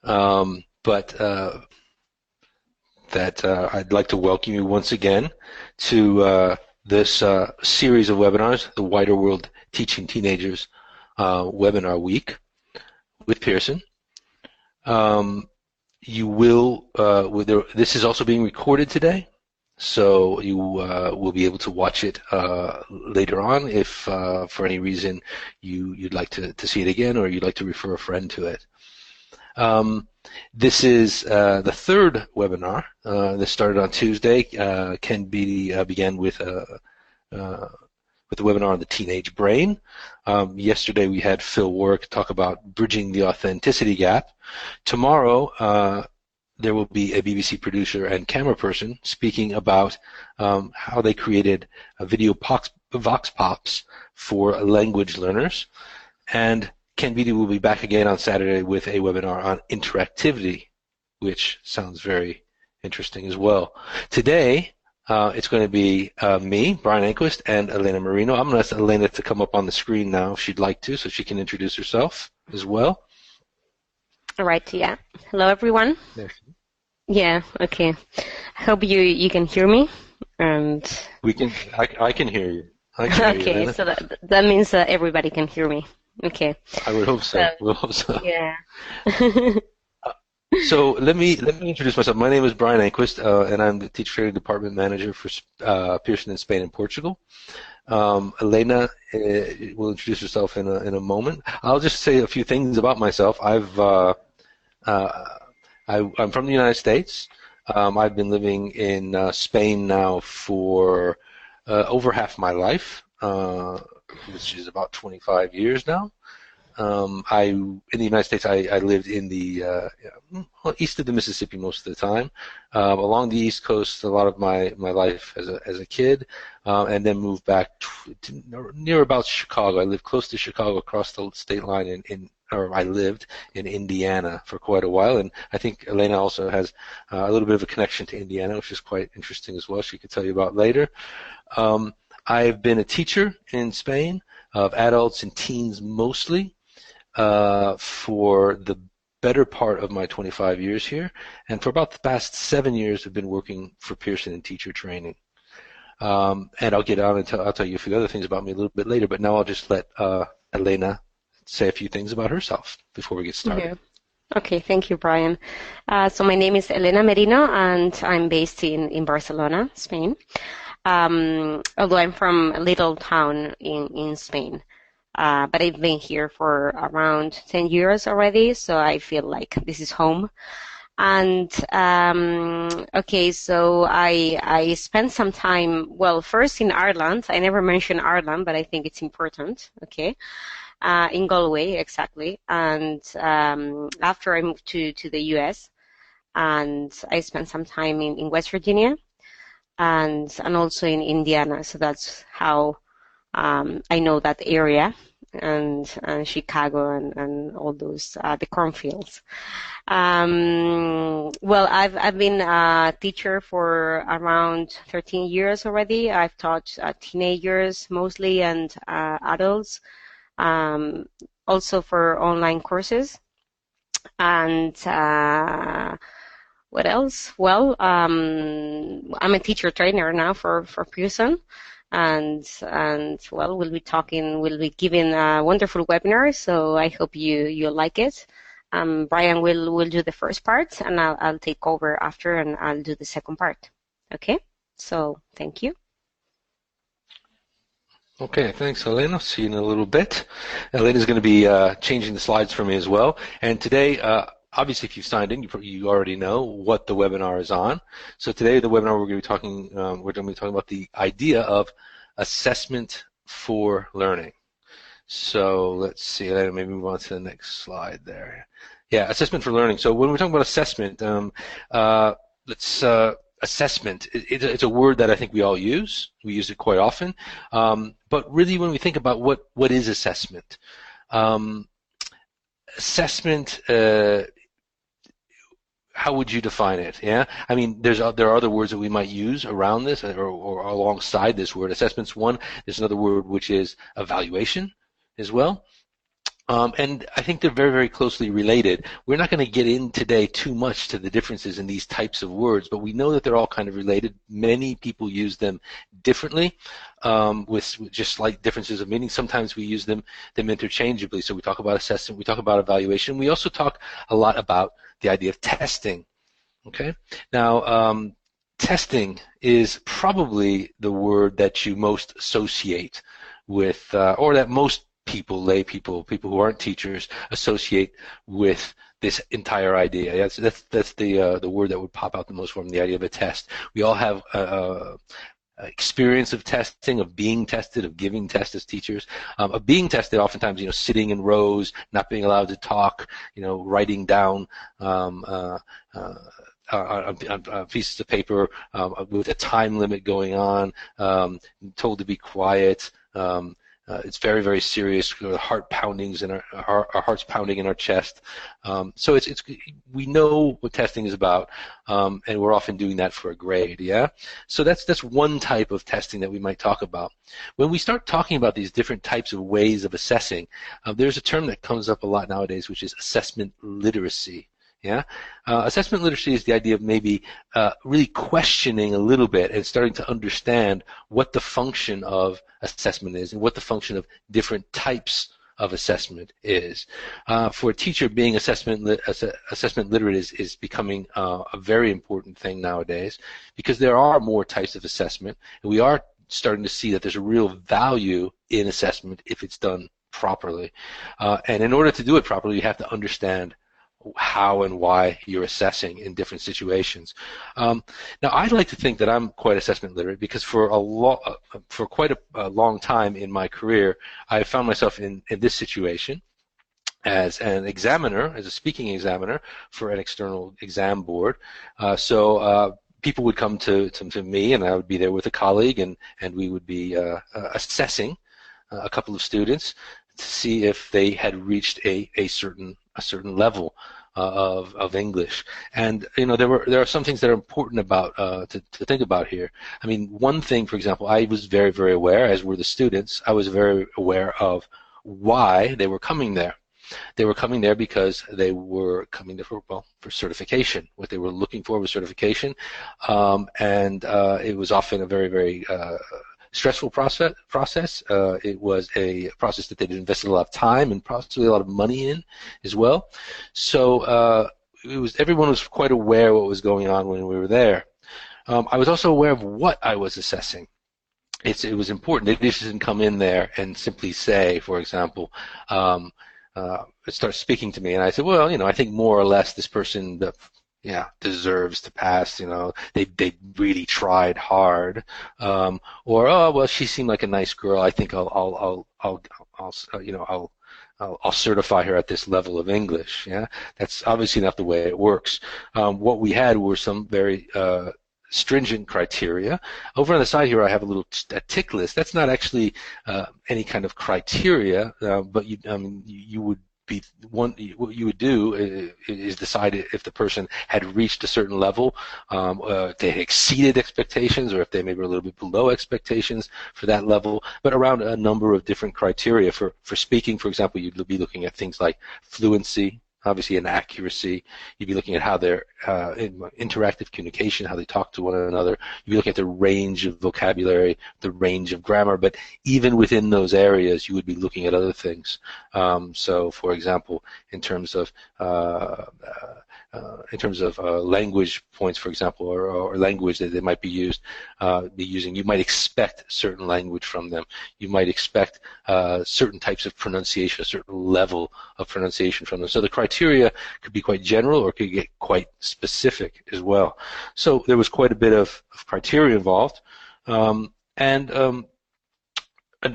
but I'd like to welcome you once again to this series of webinars, the Wider World Teaching Teenagers Webinar Week with Pearson. This is also being recorded today, so you will be able to watch it later on if for any reason you'd like to see it again or you'd like to refer a friend to it. This is the third webinar. This started on Tuesday. Ken began with the webinar on the teenage brain. Yesterday we had Phil Warwick talk about bridging the authenticity gap. Tomorrow there will be a BBC producer and camera person speaking about how they created video vox pops for language learners. And Ken Beatty will be back again on Saturday with a webinar on interactivity, which sounds very interesting as well. Today, it's going to be me, Brian Enqvist, and Elena Merino. I'm going to ask Elena to come up on the screen now if she'd like to, so she can introduce herself as well. All right, yeah. Hello, everyone. There. Yeah, okay. I hope you can hear me. And I can hear you. I can hear you, Elena. So that means that everybody can hear me. Okay. I would hope so. We'll hope so. Yeah. So let me introduce myself. My name is Brian Enqvist, and I'm the Teacher Training Department Manager for Pearson in Spain and Portugal. Elena will introduce herself in a moment. I'll just say a few things about myself. I'm from the United States. I've been living in Spain now for over half my life, which is about 25 years now. In the United States, I lived in the east of the Mississippi most of the time, along the East Coast a lot of my life as a kid, and then moved back to near about Chicago. I lived close to Chicago, across the state line I lived in Indiana for quite a while, and I think Elena also has a little bit of a connection to Indiana, which is quite interesting as well. She could tell you about later. I've been a teacher in Spain of adults and teens mostly for the better part of my 25 years here, and for about the past 7 years I've been working for Pearson in teacher training. And I'll get on and I'll tell you a few other things about me a little bit later, but now I'll just let Elena say a few things about herself before we get started. Yeah. Okay, thank you, Brian. So my name is Elena Merino, and I'm based in Barcelona, Spain. Although I'm from a little town in Spain, but I've been here for around 10 years already, so I feel like this is home. And okay, so I spent some time, well, first in Ireland. I never mentioned Ireland, but I think it's important, okay, in Galway, exactly. And after I moved to the US, and I spent some time in West Virginia, and also in Indiana, so that's how I know that area, and Chicago and all those the cornfields. Well, I've been a teacher for around 13 years already. I've taught teenagers mostly and adults, also for online courses, and what else? Well, I'm a teacher trainer now for Pearson, and well, we'll be giving a wonderful webinar. So I hope you like it. Brian will do the first part, and I'll take over after, and I'll do the second part. Okay. So thank you. Okay, thanks, Elena. See you in a little bit. Elena's going to be changing the slides for me as well. And today, obviously, if you've signed in, you already know what the webinar is on. So today, the webinar we're going to be talking about the idea of assessment for learning. So let's see. Maybe move on to the next slide there. Yeah, assessment for learning. So when we're talking about assessment, assessment. It's a word that I think we all use. We use it quite often. But really, when we think about what is assessment, assessment. How would you define it? Yeah, I mean, there are other words that we might use around this or alongside this word. Assessment's one. There's another word which is evaluation, as well. And I think they're very, very closely related. We're not going to get in today too much to the differences in these types of words, but we know that they're all kind of related. Many people use them differently, with just slight differences of meaning. Sometimes we use them interchangeably. So we talk about assessment, we talk about evaluation. We also talk a lot about the idea of testing. Okay? Now, testing is probably the word that you most associate with, or that most people, lay people, people who aren't teachers, associate with this entire idea. That's the word that would pop out the most from the idea of a test. We all have experience of testing, of being tested, of giving tests as teachers, of being tested. Oftentimes, sitting in rows, not being allowed to talk, writing down on pieces of paper with a time limit going on, told to be quiet. It's very, very serious. Heart poundings in our hearts pounding in our chest. So we know what testing is about, and we're often doing that for a grade. Yeah. So that's one type of testing that we might talk about. When we start talking about these different types of ways of assessing, there's a term that comes up a lot nowadays, which is assessment literacy. Yeah, assessment literacy is the idea of maybe really questioning a little bit and starting to understand what the function of assessment is and what the function of different types of assessment is. For a teacher, being assessment literate is becoming a very important thing nowadays, because there are more types of assessment, and we are starting to see that there's a real value in assessment if it's done properly. And in order to do it properly, you have to understand how and why you're assessing in different situations. Now, I'd like to think that I'm quite assessment literate, because for quite a long time in my career, I found myself in this situation as an examiner, as a speaking examiner for an external exam board. So people would come to me, and I would be there with a colleague, and we would be assessing a couple of students to see if they had reached a certain level of English. And there are some things that are important about to think about here. I mean, one thing, for example, I was very, very aware, as were the students. I was very aware of why they were coming there. They were coming there because they were coming there for certification. What they were looking for was certification, and it was often a very, very stressful process. It was a process that they'd invested a lot of time and possibly a lot of money in as well. So everyone was quite aware of what was going on when we were there. I was also aware of what I was assessing. It was important. They just didn't come in there and simply say, for example, start speaking to me, and I said, well, I think more or less this person deserves to pass. They really tried hard. Or, oh, well, she seemed like a nice girl. I think I'll certify her at this level of English. Yeah, that's obviously not the way it works. What we had were some very stringent criteria. Over on the side here, I have a tick list. That's not actually any kind of criteria, but you would be what you would do is decide if the person had reached a certain level, if they had exceeded expectations, or if they maybe were a little bit below expectations for that level, but around a number of different criteria. For speaking, for example, you'd be looking at things like fluency, obviously, and accuracy. You'd be looking at how their interactive communication, how they talk to one another. You'd be looking at the range of vocabulary, the range of grammar. But even within those areas, you would be looking at other things. So, for example, in terms of language points, for example, or language that they might be using, you might expect certain language from them. You might expect certain types of pronunciation, a certain level of pronunciation from them. So the criteria could be quite general, or could get quite specific as well. So there was quite a bit of criteria involved, and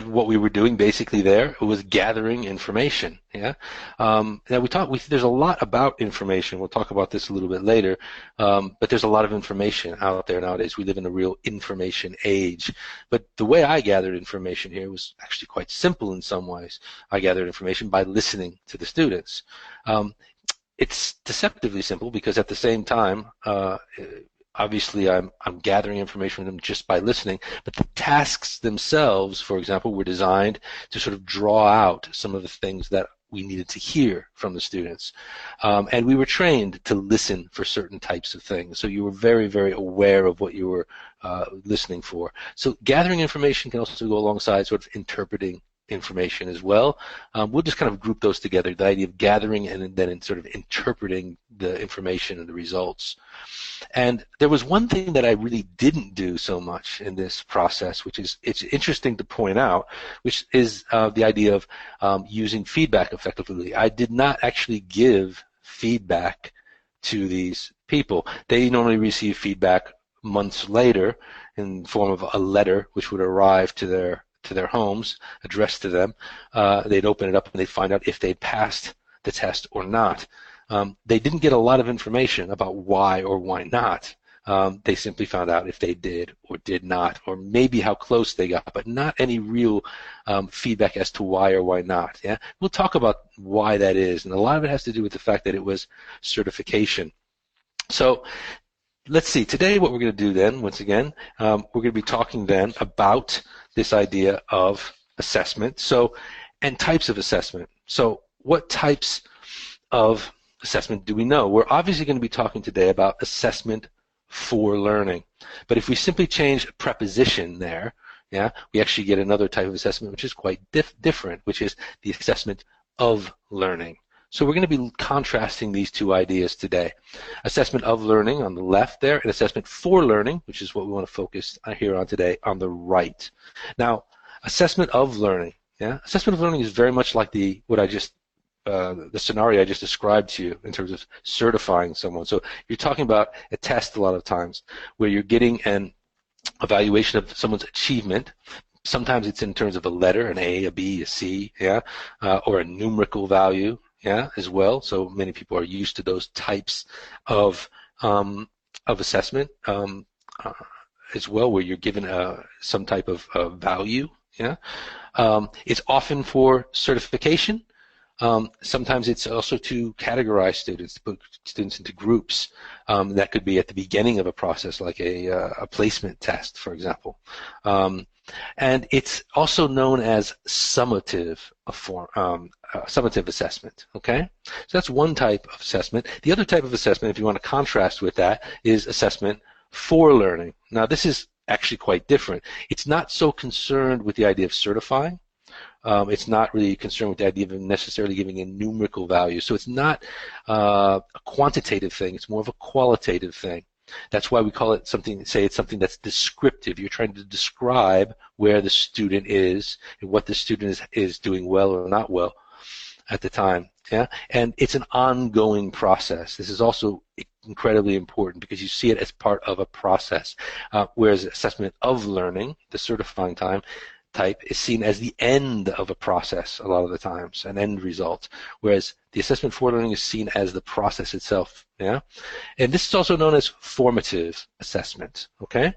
what we were doing basically there was gathering information. Yeah. Now there's a lot about information. We'll talk about this a little bit later, but there's a lot of information out there nowadays. We live in a real information age. But the way I gathered information here was actually quite simple in some ways. I gathered information by listening to the students. It's deceptively simple, because at the same time, obviously, I'm gathering information from them just by listening, but the tasks themselves, for example, were designed to sort of draw out some of the things that we needed to hear from the students. And we were trained to listen for certain types of things. So you were very, very aware of what you were listening for. So gathering information can also go alongside sort of interpreting information as well. We'll just kind of group those together, the idea of gathering and then sort of interpreting the information and the results. And there was one thing that I really didn't do so much in this process, which is it's interesting to point out, which is the idea of using feedback effectively. I did not actually give feedback to these people. They normally receive feedback months later in the form of a letter which would arrive to their homes, addressed to them. They'd open it up and they'd find out if they'd passed the test or not. They didn't get a lot of information about why or why not. They simply found out if they did or did not, or maybe how close they got, but not any real feedback as to why or why not. Yeah, we'll talk about why that is, and a lot of it has to do with the fact that it was certification. So let's see. Today, what we're going to do then, once again, we're going to be talking then about this idea of assessment. So, and types of assessment. So, what types of assessment do we know? We're obviously going to be talking today about assessment for learning. But if we simply change a preposition there, yeah, we actually get another type of assessment which is quite different, which is the assessment of learning. So we're going to be contrasting these two ideas today. Assessment of learning on the left there, and assessment for learning, which is what we want to focus here on today, on the right. Now, assessment of learning. Yeah, assessment of learning is very much like the scenario I just described to you in terms of certifying someone. So you're talking about a test a lot of times where you're getting an evaluation of someone's achievement. Sometimes it's in terms of a letter, an A, a B, a C, yeah, or a numerical value, yeah, as well. So many people are used to those types of assessment as well, where you're given some type of value, yeah. It's often for certification. Sometimes it's also to categorize students, to put students into groups. That could be at the beginning of a process, like a placement test, for example. And it's also known as summative assessment. Okay, so that's one type of assessment. The other type of assessment, if you want to contrast with that, is assessment for learning. Now, this is actually quite different. It's not so concerned with the idea of certifying. It's not really concerned with the idea of necessarily giving a numerical value. So it's not a quantitative thing. It's more of a qualitative thing. That's why we call it something, say it's something that's descriptive. You're trying to describe where the student is and what the student is doing well or not well at the time. Yeah, and it's an ongoing process. This is also incredibly important because you see it as part of a process, whereas assessment of learning, the certifying type, is seen as the end of a process a lot of the times, an end result, whereas the assessment for learning is seen as the process itself. Yeah, and this is also known as formative assessment. Okay,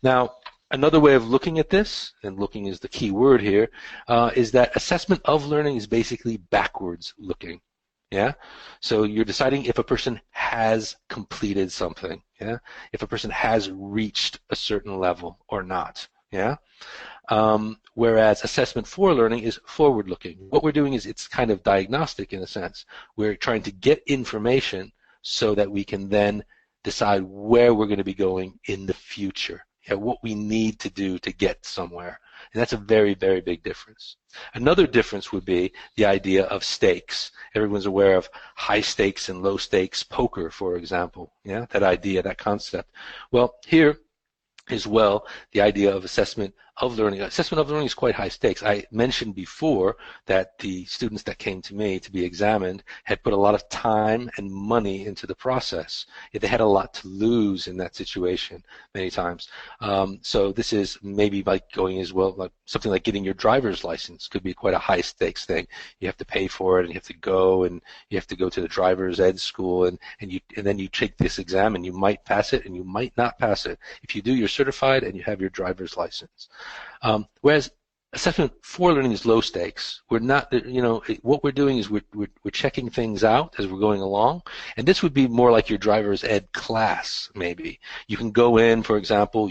now another way of looking at this, and looking is the key word here, is that assessment of learning is basically backwards looking. Yeah, so you're deciding if a person has completed something. Yeah, if a person has reached a certain level or not. Yeah. Whereas assessment for learning is forward-looking. What we're doing is it's kind of diagnostic in a sense. We're trying to get information so that we can then decide where we're going to be going in the future, what we need to do to get somewhere. And that's a very, very big difference. Another difference would be the idea of stakes. Everyone's aware of high stakes and low stakes poker, for example. Yeah, that idea, that concept. Well, here as well, the idea of assessment of learning. Assessment of learning is quite high stakes. I mentioned before that the students that came to me to be examined had put a lot of time and money into the process. They had a lot to lose in that situation many times. So this is maybe like going as well, like something like getting your driver's license could be quite a high stakes thing. You have to pay for it, and you have to go, and you have to go to the driver's ed school, and then you take this exam, and you might pass it, and you might not pass it. If you do, you're certified, and you have your driver's license. Whereas assessment for learning is low stakes. We're not, what we're doing is we're checking things out as we're going along, and this would be more like your driver's ed class, maybe. You can go in, for example,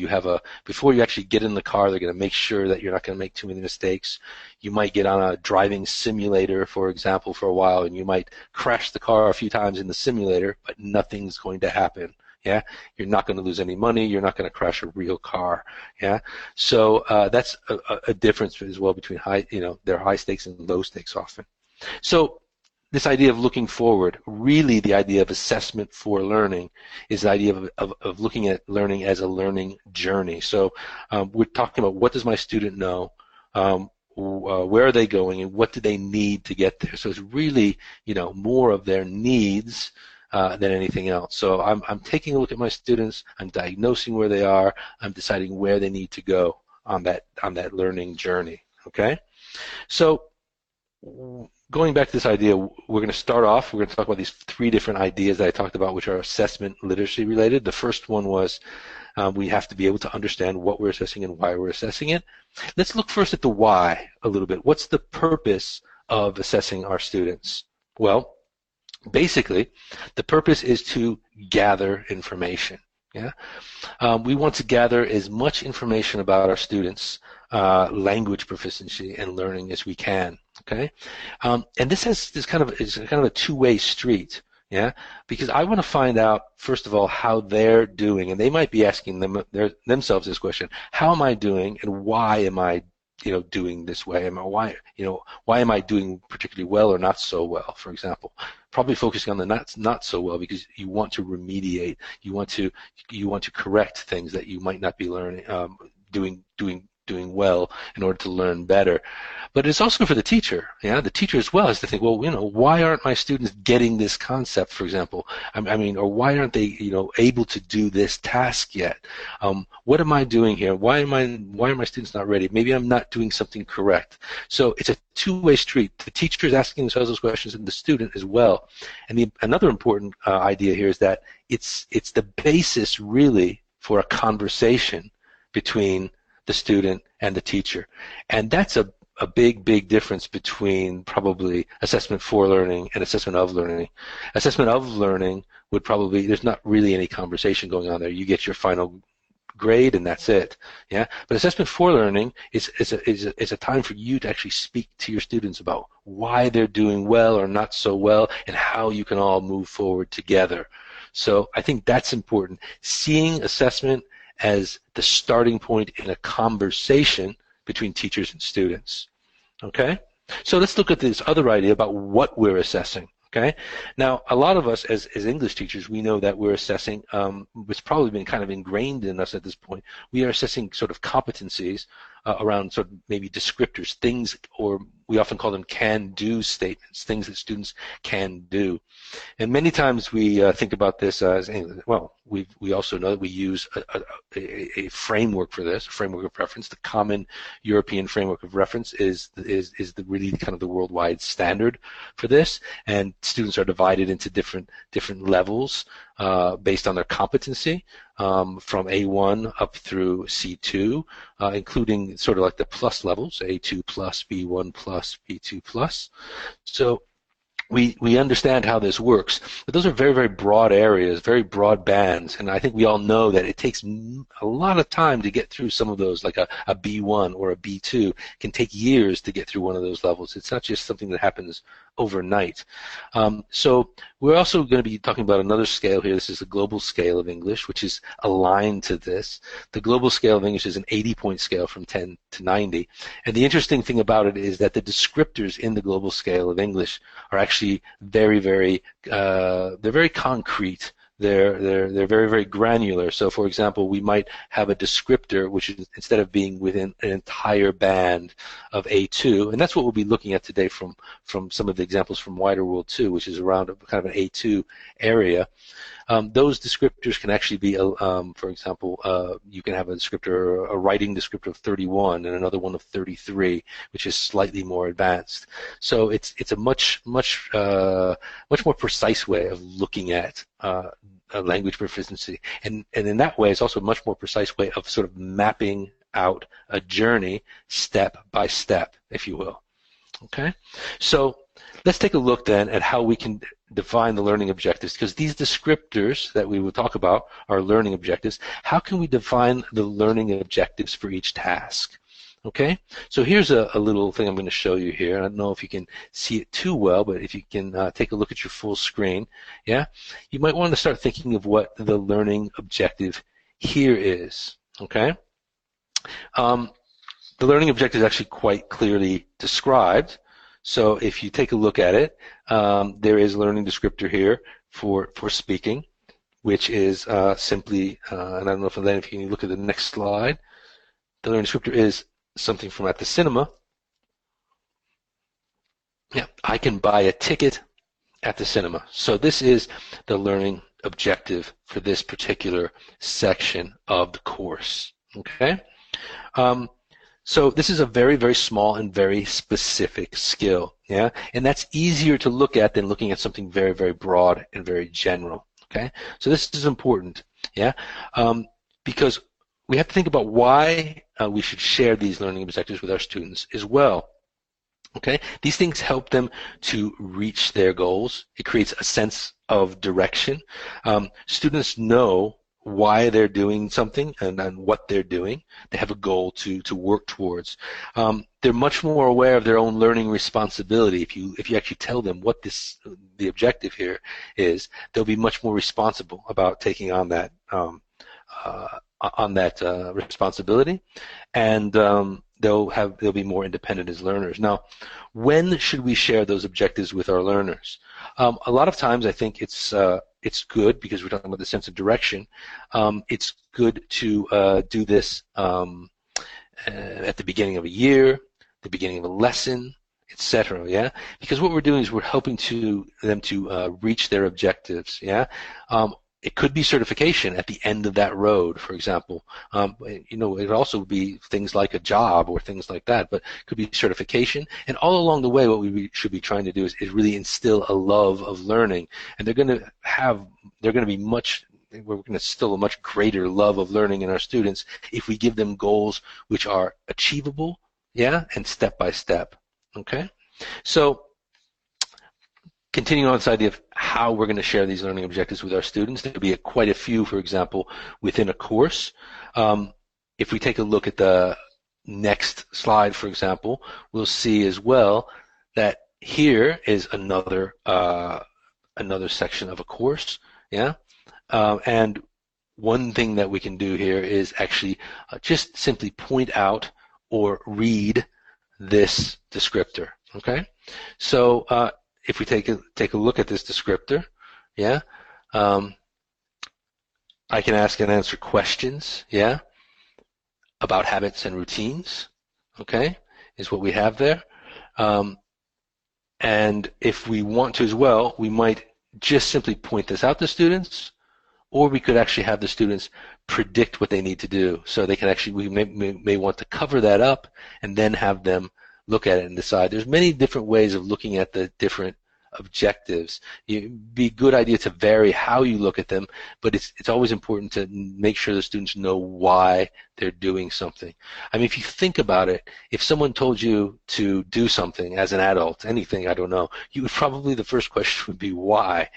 before you actually get in the car, they're going to make sure that you're not going to make too many mistakes. You might get on a driving simulator, for example, for a while, and you might crash the car a few times in the simulator, but nothing's going to happen. Yeah, you're not going to lose any money. You're not going to crash a real car. Yeah, so that's a difference as well between they're high stakes and low stakes often. So this idea of looking forward, really the idea of assessment for learning is the idea of looking at learning as a learning journey. So we're talking about what does my student know, where are they going, and what do they need to get there. So it's really, more of their needs than anything else. So I'm taking a look at my students, I'm diagnosing where they are, I'm deciding where they need to go on that learning journey. Okay? So going back to this idea, we're going to start off, we're going to talk about these 3 different ideas that I talked about, which are assessment literacy related. The first one was we have to be able to understand what we're assessing and why we're assessing it. Let's look first at the why a little bit. What's the purpose of assessing our students? Well, basically, the purpose is to gather information. Yeah, we want to gather as much information about our students' language proficiency and learning as we can. Okay, and this is kind of a two-way street. Yeah, because I want to find out first of all how they're doing, and they might be asking themselves this question: how am I doing, and why am I doing this way? Why am I doing particularly well or not so well, for example? Probably focusing on the not so well because you want to remediate, you want to correct things that you might not be learning, doing well in order to learn better. But it's also for the teacher. Yeah, the teacher as well has to think, well, why aren't my students getting this concept, for example? Or why aren't they, able to do this task yet? What am I doing here? Why are my students not ready? Maybe I'm not doing something correct. So it's a two-way street. The teacher is asking themselves those questions, and the student as well. And another important idea here is that it's the basis really for a conversation between the student and the teacher. And that's a big, big difference between probably assessment for learning and assessment of learning. Assessment of learning would probably, there's not really any conversation going on there. You get your final grade and that's it. Yeah. But assessment for learning is a time for you to actually speak to your students about why they're doing well or not so well and how you can all move forward together. So I think that's important. Seeing assessment as the starting point in a conversation between teachers and students. Okay? So let's look at this other idea about what we're assessing. Okay? Now, a lot of us as English teachers, we know that we're assessing, it's probably been kind of ingrained in us at this point, we are assessing sort of competencies around sort of maybe descriptors, things, or we often call them can-do statements, things that students can do. And many times we think about this as, well, we also know that we use a framework for this, a framework of reference. The Common European Framework of Reference is really kind of the worldwide standard for this, and students are divided into different levels based on their competency, from A1 up through C2, including sort of like the plus levels, A2 plus, B1 plus, B2 plus. So we understand how this works, but those are very, very broad areas, very broad bands, and I think we all know that it takes a lot of time to get through some of those, like a B1 or a B2. It can take years to get through one of those levels. It's not just something that happens overnight. So we're also going to be talking about another scale here. This is the global scale of English, which is aligned to this. The global scale of English is an 80-point scale from 10 to 90. And the interesting thing about it is that the descriptors in the global scale of English are actually very, very, they're very concrete. They're very, very granular. So, for example, we might have a descriptor which is, instead of being within an entire band of A2, and that's what we'll be looking at today from some of the examples from Wider World 2, which is around kind of an A2 area. Those descriptors can actually be, for example, you can have a descriptor, a writing descriptor of 31 and another one of 33, which is slightly more advanced. So it's a much more precise way of looking at language proficiency, and in that way, it's also a much more precise way of sort of mapping out a journey step by step, if you will. Okay? So let's take a look then at how we can define the learning objectives, because these descriptors that we will talk about are learning objectives. How can we define the learning objectives for each task? Okay, so here's a little thing I'm going to show you here. I don't know if you can see it too well, but if you can take a look at your full screen, yeah, you might want to start thinking of what the learning objective here is. Okay, the learning objective is actually quite clearly described. So if you take a look at it, there is a learning descriptor here for speaking, which is simply, and I don't know if you can look at the next slide. The learning descriptor is something from at the cinema. Yeah, I can buy a ticket at the cinema. So this is the learning objective for this particular section of the course. Okay? So this is a very, very small and very specific skill. Yeah? And that's easier to look at than looking at something very, very broad and very general. Okay? So this is important. Yeah? Because we have to think about why we should share these learning objectives with our students as well. Okay, these things help them to reach their goals. It creates a sense of direction. Students know why they're doing something and what they're doing. They have a goal to work towards. They're much more aware of their own learning responsibility. If you actually tell them what the objective here is, they'll be much more responsible about taking on that responsibility, and they'll be more independent as learners. Now, when should we share those objectives with our learners? A lot of times, I think it's good, because we're talking about the sense of direction. It's good to do this at the beginning of a year, the beginning of a lesson, etc. Yeah, because what we're doing is we're helping them to reach their objectives. Yeah. It could be certification at the end of that road, for example. It would also be things like a job or things like that, but it could be certification. And all along the way, what we should be trying to do is really instill a love of learning. And we're going to instill a much greater love of learning in our students if we give them goals which are achievable, yeah, and step by step. Okay? So, continuing on this idea of how we're going to share these learning objectives with our students, there will be quite a few, for example, within a course. If we take a look at the next slide, for example, we'll see as well that here is another section of a course. Yeah, and one thing that we can do here is actually just simply point out or read this descriptor. Okay, so if we take a look at this descriptor, yeah, I can ask and answer questions, yeah, about habits and routines, okay, is what we have there. And if we want to as well, we might just simply point this out to students, or we could actually have the students predict what they need to do. So they can actually, we may want to cover that up and then have them look at it and decide. There's many different ways of looking at the different objectives. It'd be a good idea to vary how you look at them, but it's always important to make sure the students know why they're doing something. I mean, if you think about it, if someone told you to do something as an adult, anything, I don't know, you would probably, the first question would be why?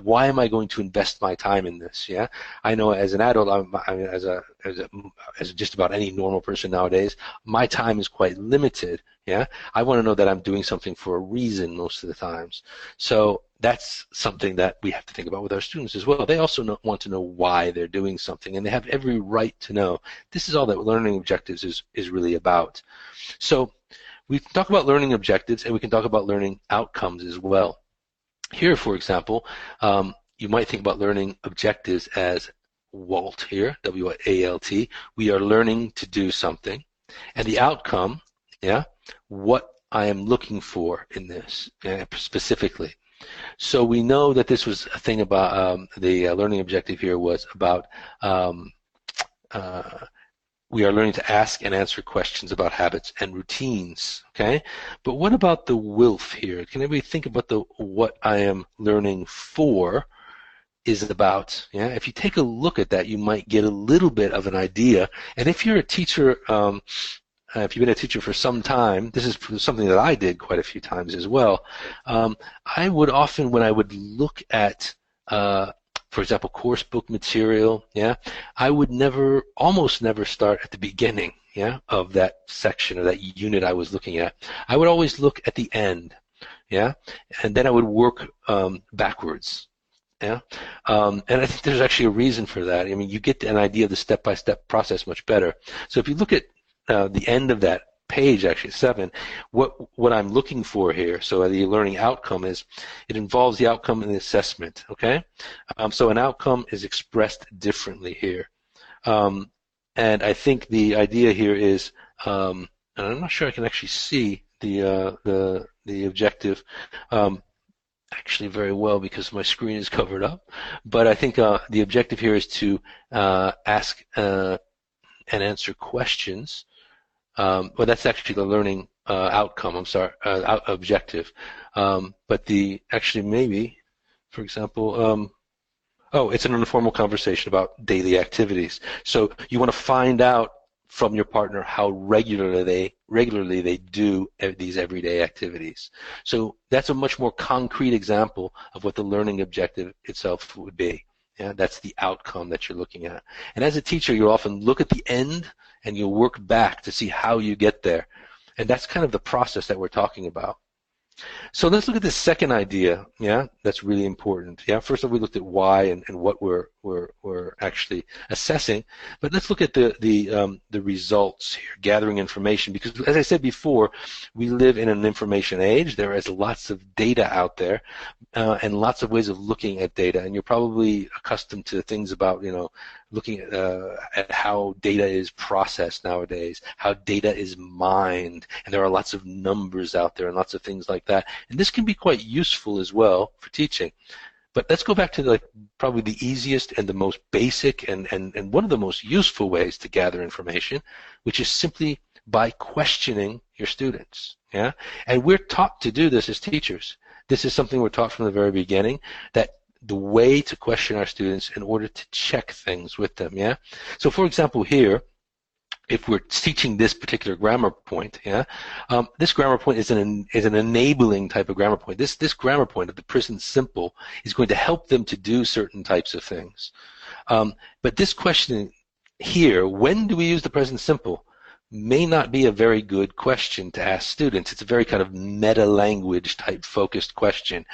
Why am I going to invest my time in this? Yeah, I know as an adult, as just about any normal person nowadays, my time is quite limited. Yeah, I want to know that I'm doing something for a reason most of the times. So that's something that we have to think about with our students as well. They also want to know why they're doing something, and they have every right to know. This is all that learning objectives is really about. So we can talk about learning objectives, and we can talk about learning outcomes as well. Here, for example, you might think about learning objectives as WALT here, W-A-L-T. We are learning to do something, and the outcome, yeah, what I am looking for in this, specifically. So we know that this was a thing about the learning objective here was about we are learning to ask and answer questions about habits and routines. Okay, but what about the WILF here? Can anybody think about what I am learning for is about. Yeah, if you take a look at that, you might get a little bit of an idea. And if you're a teacher, if you've been a teacher for some time, this is something that I did quite a few times as well. I would often, when I would look at, for example, course book material, yeah, I would almost never start at the beginning, yeah, of that section or that unit I was looking at. I would always look at the end, yeah, and then I would work backwards. Yeah, and I think there's actually a reason for that. I mean, you get an idea of the step-by-step process much better. So if you look at the end of that page, actually 7, what I'm looking for here, so the learning outcome is, it involves the outcome and the assessment, okay? So an outcome is expressed differently here. And I think the idea here is, and I'm not sure I can actually see the objective, actually very well because my screen is covered up, but I think the objective here is to ask and answer questions. Well, that's actually the learning outcome. I'm sorry, objective. But maybe, for example, it's an informal conversation about daily activities. So you want to find out from your partner how regularly they do these everyday activities. So that's a much more concrete example of what the learning objective itself would be. Yeah, that's the outcome that you're looking at. And as a teacher, you'll often look at the end and you'll work back to see how you get there. And that's kind of the process that we're talking about. So let's look at the second idea, yeah, that's really important. Yeah, first of all, we looked at why and what we're actually assessing, but let's look at the results here, gathering information, because as I said before, we live in an information age. There is lots of data out there, and lots of ways of looking at data, and you're probably accustomed to things about, looking at how data is processed nowadays, how data is mined, and there are lots of numbers out there and lots of things like that. And this can be quite useful as well for teaching. But let's go back to probably the easiest and the most basic and one of the most useful ways to gather information, which is simply by questioning your students. Yeah? And we're taught to do this as teachers. This is something we're taught from the very beginning, that the way to question our students in order to check things with them, yeah? So for example here, if we're teaching this particular grammar point, yeah, this grammar point is an enabling type of grammar point. This grammar point of the present simple is going to help them to do certain types of things. But this question here, when do we use the present simple, may not be a very good question to ask students. It's a very kind of meta-language type focused question.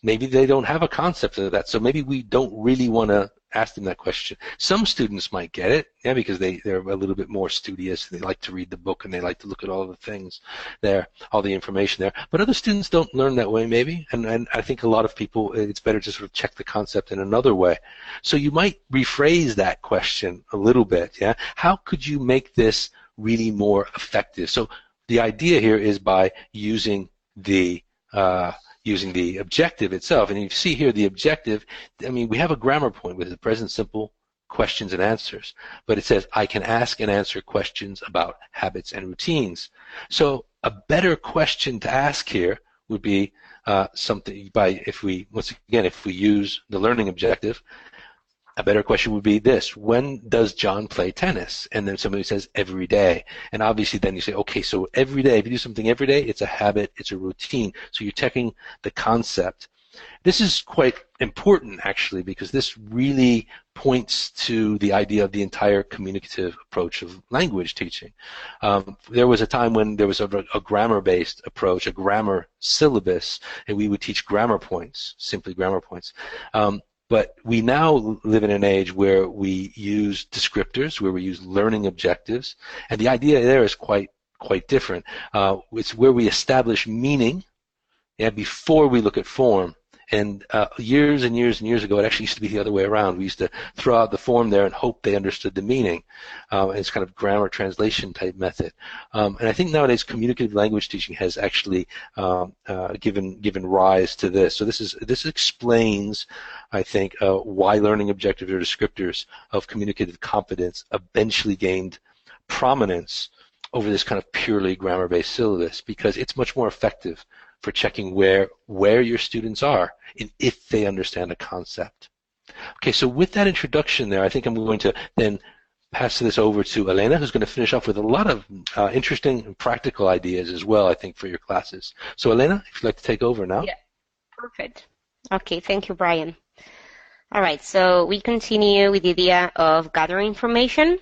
Maybe they don't have a concept of that, so maybe we don't really want to ask them that question. Some students might get it, yeah, because they're a little bit more studious. They like to read the book and they like to look at all the things there, all the information there. But other students don't learn that way, maybe, and I think a lot of people, it's better to sort of check the concept in another way. So you might rephrase that question a little bit, yeah. How could you make this really more effective? So the idea here is by using the objective itself. And you see here the objective, I mean, we have a grammar point with the present simple questions and answers, but it says, I can ask and answer questions about habits and routines. So a better question to ask here would be something if we use the learning objective, a better question would be this: when does John play tennis? And then somebody says every day. And obviously then you say, okay, so every day, if you do something every day, it's a habit, it's a routine. So you're checking the concept. This is quite important, actually, because this really points to the idea of the entire communicative approach of language teaching. There was a time when there was a grammar-based approach, a grammar syllabus, and we would teach grammar points, simply grammar points. But we now live in an age where we use descriptors, where we use learning objectives, and the idea there is quite different. It's where we establish meaning, yeah, before we look at form. And years and years and years ago, it actually used to be the other way around. We used to throw out the form there and hope they understood the meaning. It's kind of grammar translation type method. And I think nowadays communicative language teaching has actually given rise to this. So this explains, I think, why learning objectives or descriptors of communicative competence eventually gained prominence over this kind of purely grammar-based syllabus, because it's much more effective for checking where your students are and if they understand a concept. Okay, so with that introduction there, I think I'm going to then pass this over to Elena, who's going to finish off with a lot of interesting and practical ideas as well, I think, for your classes. So Elena, if you'd like to take over now. Yeah, perfect. Okay, thank you, Brian. All right, so we continue with the idea of gathering information.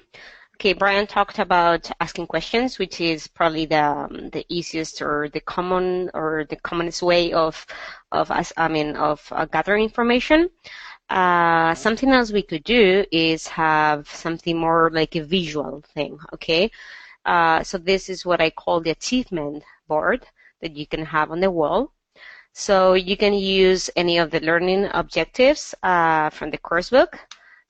Okay, Brian talked about asking questions, which is probably the easiest or the commonest way of gathering information. Something else we could do is have something more like a visual thing. Okay, so this is what I call the achievement board that you can have on the wall. So you can use any of the learning objectives from the course book.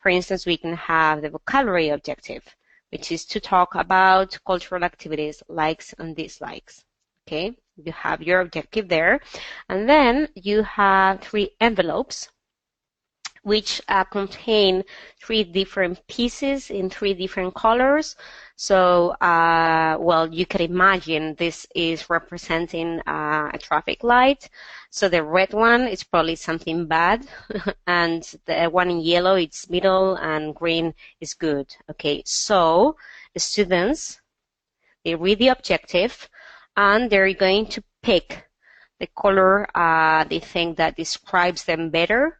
For instance, we can have the vocabulary objective, which is to talk about cultural activities, likes and dislikes. Okay, you have your objective there. And then you have 3 envelopes, which contain 3 different pieces in 3 different colors. So, well, you can imagine this is representing a traffic light. So the red one is probably something bad, and the one in yellow it's middle, and green is good. Okay, so the students, they read the objective, and they're going to pick the color they think that describes them better.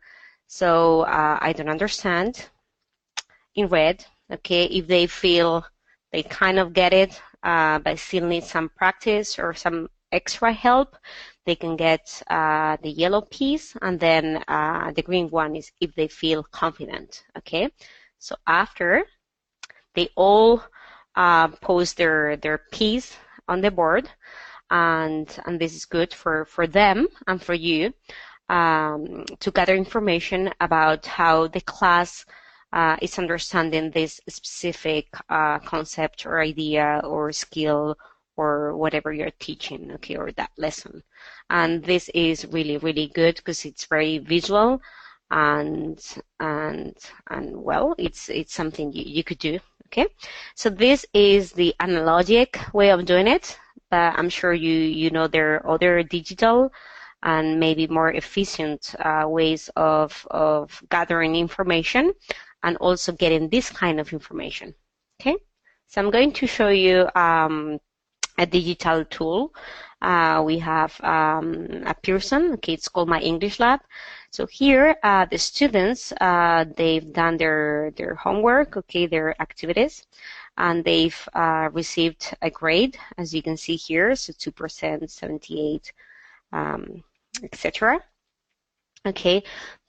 So I don't understand in red. Okay, if they feel they kind of get it, but still need some practice or some extra help, they can get the yellow piece, and then the green one is if they feel confident. Okay, so after they all post their piece on the board, and this is good for them and for you. To gather information about how the class is understanding this specific concept or idea or skill or whatever you're teaching, okay, or that lesson. And this is really, really good because it's very visual, and well, it's something you could do, okay? So this is the analogic way of doing it, but I'm sure you know there are other digital and maybe more efficient ways of gathering information and also getting this kind of information. Okay, so I'm going to show you a digital tool. We have a Pearson. Okay, it's called My English Lab. So here, the students they've done their homework, okay, their activities, and they've received a grade, as you can see here. So 2%, 78. Etc. Okay,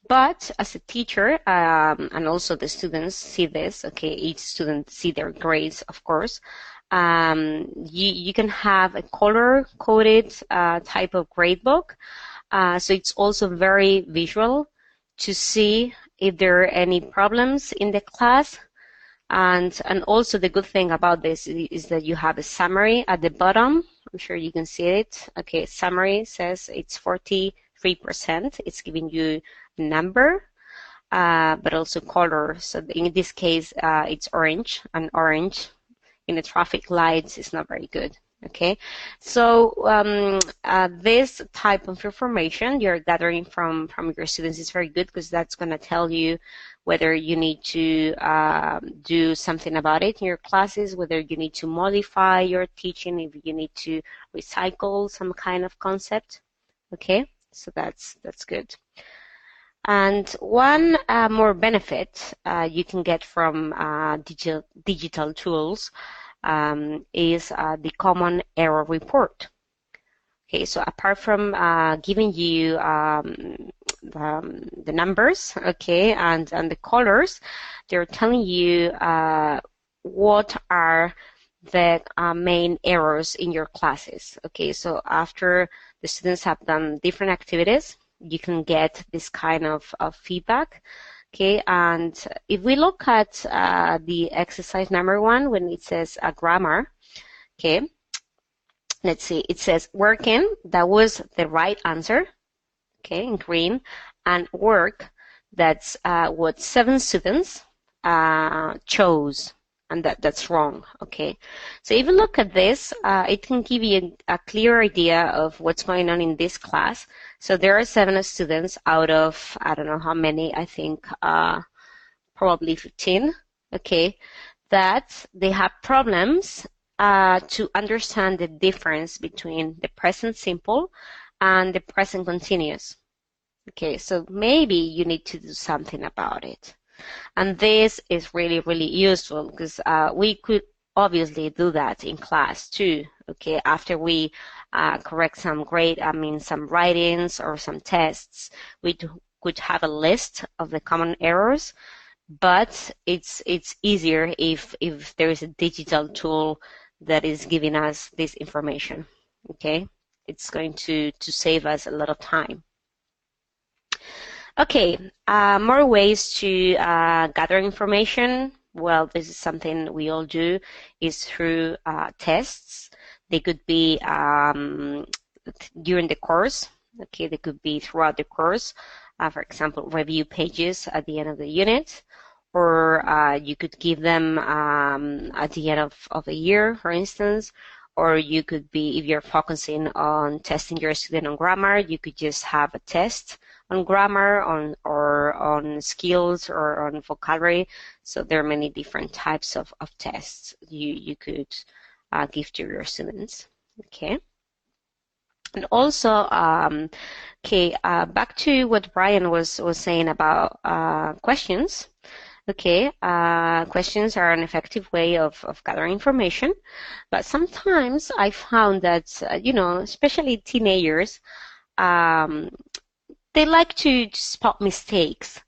but as a teacher, and also the students see this, okay, each student see their grades, of course. You can have a color-coded type of grade book, so it's also very visual to see if there are any problems in the class. And also the good thing about this is that you have a summary at the bottom. I'm sure you can see it. Okay, summary says it's 43%. It's giving you a number, but also color. So in this case, it's orange, and orange in the traffic lights is not very good. Okay, so this type of information you're gathering from your students is very good because that's going to tell you whether you need to do something about it in your classes, whether you need to modify your teaching, if you need to recycle some kind of concept. Okay, so that's good. And one more benefit you can get from digital tools is the common error report. Okay, so apart from giving you the numbers, okay, and the colors, they're telling you what are the main errors in your classes. Okay, so after the students have done different activities, you can get this kind of feedback. Okay, and if we look at the exercise number 1, when it says grammar, okay, let's see, it says working, that was the right answer, okay, in green, and work, that's what 7 students chose, and that's wrong. Okay, so if you look at this, it can give you a clear idea of what's going on in this class. So there are 7 students out of, I don't know how many, I think probably 15, okay, that they have problems to understand the difference between the present simple and the present continuous. Okay, so maybe you need to do something about it. And this is really, really useful because we could obviously do that in class too. Okay, after we correct some some writings or some tests, we could have a list of the common errors, but it's easier if there is a digital tool that is giving us this information. Okay, it's going to save us a lot of time. Okay, more ways to gather information. Well, this is something we all do, is through tests. They could be during the course. Okay, they could be throughout the course. For example, review pages at the end of the unit, or you could give them at the end of a year, for instance. Or you could be, if you're focusing on testing your student on grammar, you could just have a test on grammar, or on skills, or on vocabulary. So there are many different types of tests you could give to your students. Okay. And also, back to what Brian was saying about questions. Okay, questions are an effective way of gathering information, but sometimes I found that, especially teenagers, they like to spot mistakes.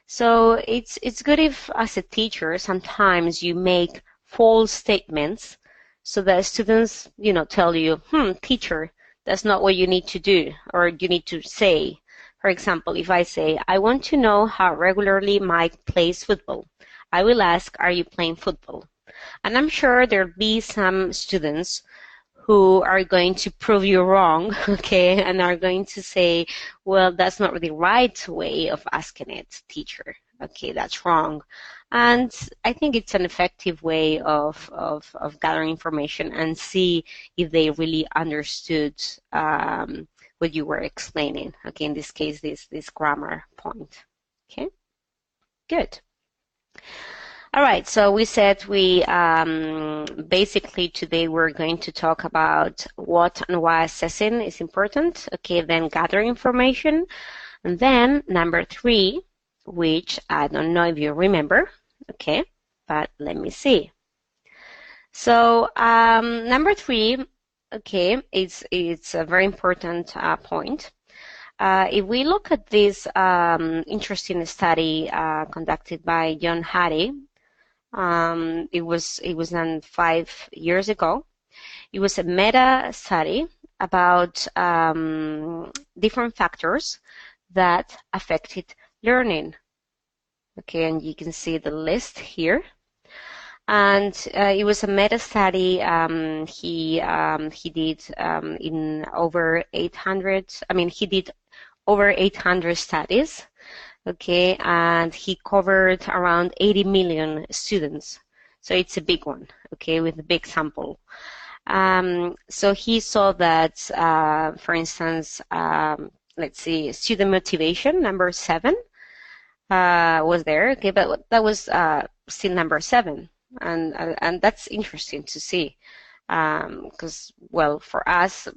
So it's good if, as a teacher, sometimes you make false statements so that students, tell you, teacher, that's not what you need to do, or you need to say. For example, if I say, I want to know how regularly Mike plays football, I will ask, are you playing football? And I'm sure there'll be some students who are going to prove you wrong, okay, and are going to say, well, that's not the right way of asking it, teacher. Okay, that's wrong. And I think it's an effective way of gathering information and see if they really understood what you were explaining. Okay, in this case, this grammar point. Okay, good. All right, so we said we basically today we're going to talk about what and why assessing is important. Okay, then gather information. And then number 3, which I don't know if you remember. Okay, but let me see. So number 3, okay, it's a very important point. If we look at this interesting study conducted by John Hattie, it was done 5 years ago. It was a meta study about different factors that affected learning. Okay, and you can see the list here. And it was a meta study. He did in over 800. He did over 800 studies. Okay, and he covered around 80 million students. So it's a big one, okay, with a big sample. So he saw that, for instance, let's see, student motivation, number 7, was there, okay, but that was still number 7. And that's interesting to see, because, well, for us,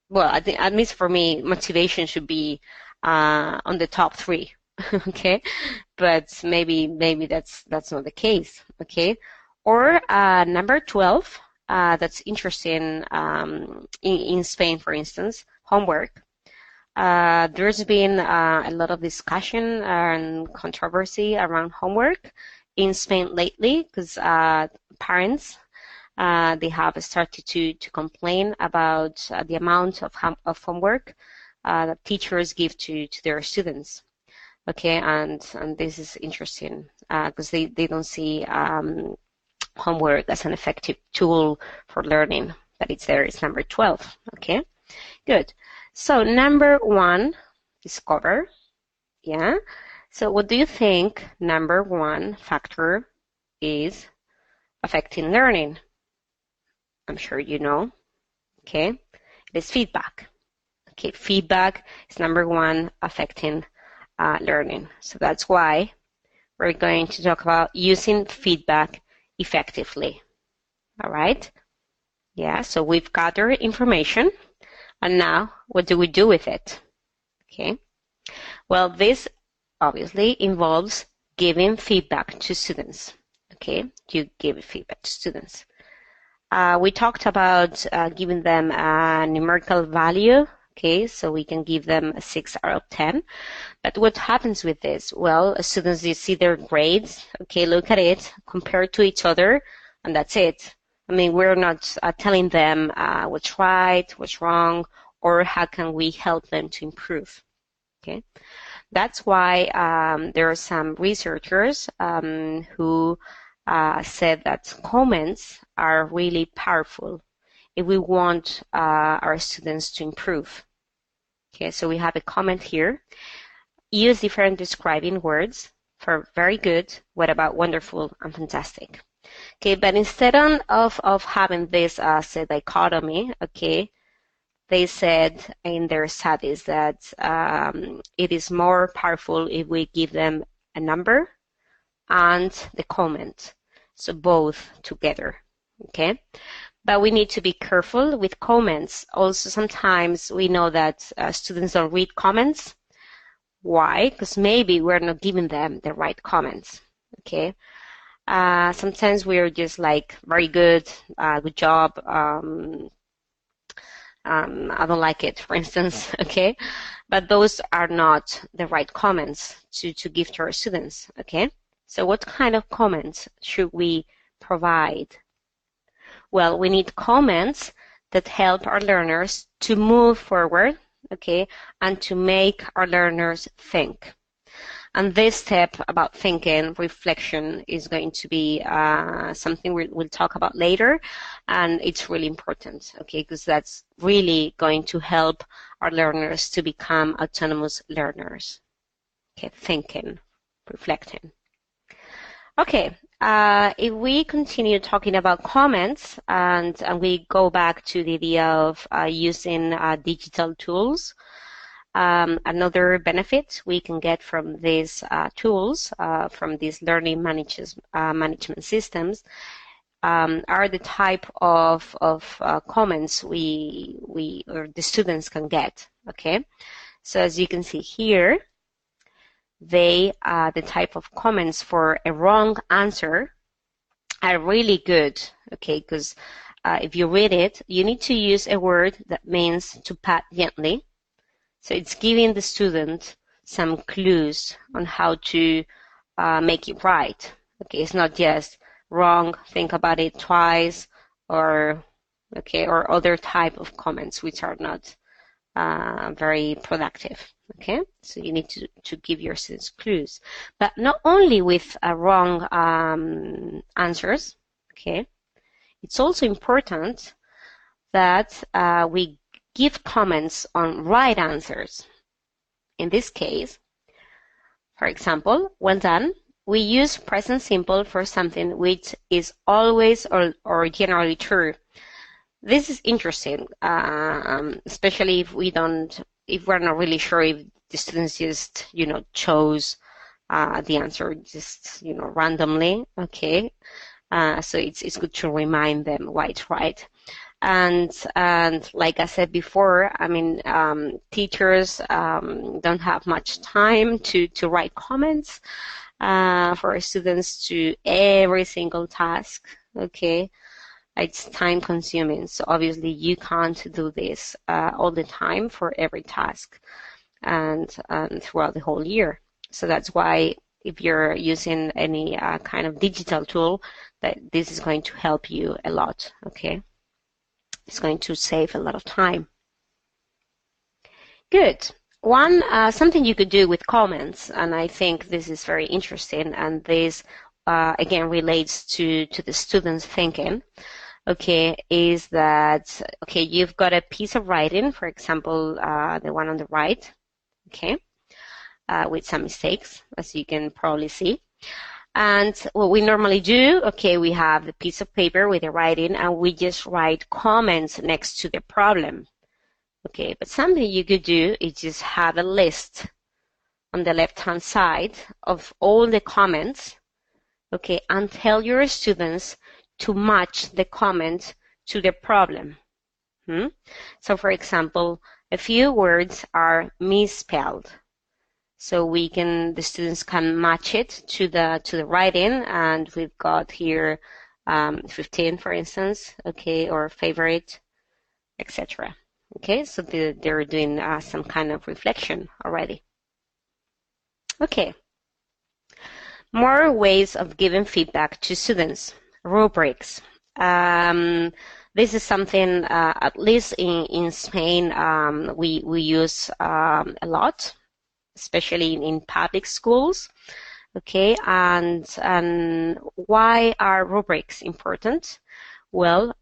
well, I think, at least for me, motivation should be on the top 3. Okay, but maybe that's not the case. Okay, or number 12, that's interesting. In Spain, for instance, homework. There's been a lot of discussion and controversy around homework in Spain lately, because parents they have started to complain about the amount of homework that teachers give to their students. Okay, and this is interesting because they don't see homework as an effective tool for learning, but it's there. It's number 12. Okay, good. So number 1, discover. Yeah. So what do you think number 1 factor is affecting learning? I'm sure you know. Okay, it is feedback. Okay, feedback is number one affecting learning. So that's why we're going to talk about using feedback effectively. All right? Yeah, so we've gathered information, and now what do we do with it? Okay. Well, this obviously involves giving feedback to students. Okay, you give feedback to students. We talked about giving them a numerical value. Okay, so we can give them a 6 out of 10. But what happens with this? Well, as soon as you see their grades, okay, look at it, compare to each other, and that's it. I mean, we're not telling them what's right, what's wrong, or how can we help them to improve. Okay, that's why there are some researchers who said that comments are really powerful if we want our students to improve. Okay, so we have a comment here. Use different describing words for very good, what about wonderful, and fantastic. Okay, but instead of having this as a dichotomy, okay, they said in their studies that it is more powerful if we give them a number and the comment, so both together, okay? But we need to be careful with comments. Also, sometimes we know that students don't read comments. Why? Because maybe we're not giving them the right comments, okay? Sometimes we're just like, very good, good job, I don't like it, for instance, okay? But those are not the right comments to give to our students, okay? So what kind of comments should we provide? Well, we need comments that help our learners to move forward, okay, and to make our learners think. And this step about thinking, reflection, is going to be something we'll talk about later, and it's really important, okay, because that's really going to help our learners to become autonomous learners. Okay, thinking, reflecting. Okay, if we continue talking about comments and we go back to the idea of using digital tools, another benefit we can get from these tools, from these learning management systems, are the type of comments we or the students can get. Okay, so as you can see here, the type of comments for a wrong answer are really good. Okay, because if you read it, you need to use a word that means to pat gently. So it's giving the student some clues on how to make it right. Okay, it's not just wrong, think about it twice, or other type of comments which are not very productive. Okay, so you need to give your students clues, but not only with wrong answers. Okay, it's also important that we give comments on right answers. In this case, for example, when done, we use present simple for something which is always or generally true. This is interesting, especially if we're not really sure if the students just, chose the answer just, randomly. Okay, so it's good to remind them why it's right. And like I said before, I mean, teachers don't have much time to write comments for students to every single task. Okay, it's time consuming, so obviously you can't do this all the time for every task and throughout the whole year. So that's why if you're using any kind of digital tool, that this is going to help you a lot. Okay, it's going to save a lot of time. Good. Something you could do with comments, and I think this is very interesting, and this again relates to the students' thinking. Okay, is that, okay, you've got a piece of writing, for example, the one on the right, okay, with some mistakes, as you can probably see. And what we normally do, okay, we have the piece of paper with the writing, and we just write comments next to the problem. Okay, but something you could do is just have a list on the left-hand side of all the comments, okay, and tell your students to match the comment to the problem. So, for example, a few words are misspelled. So the students can match it to the writing, and we've got here 15, for instance, okay, or favorite, etc. Okay, so they're doing some kind of reflection already. Okay, more ways of giving feedback to students. Rubrics. This is something, at least in Spain, we use a lot, especially in public schools. Okay, and why are rubrics important? Well,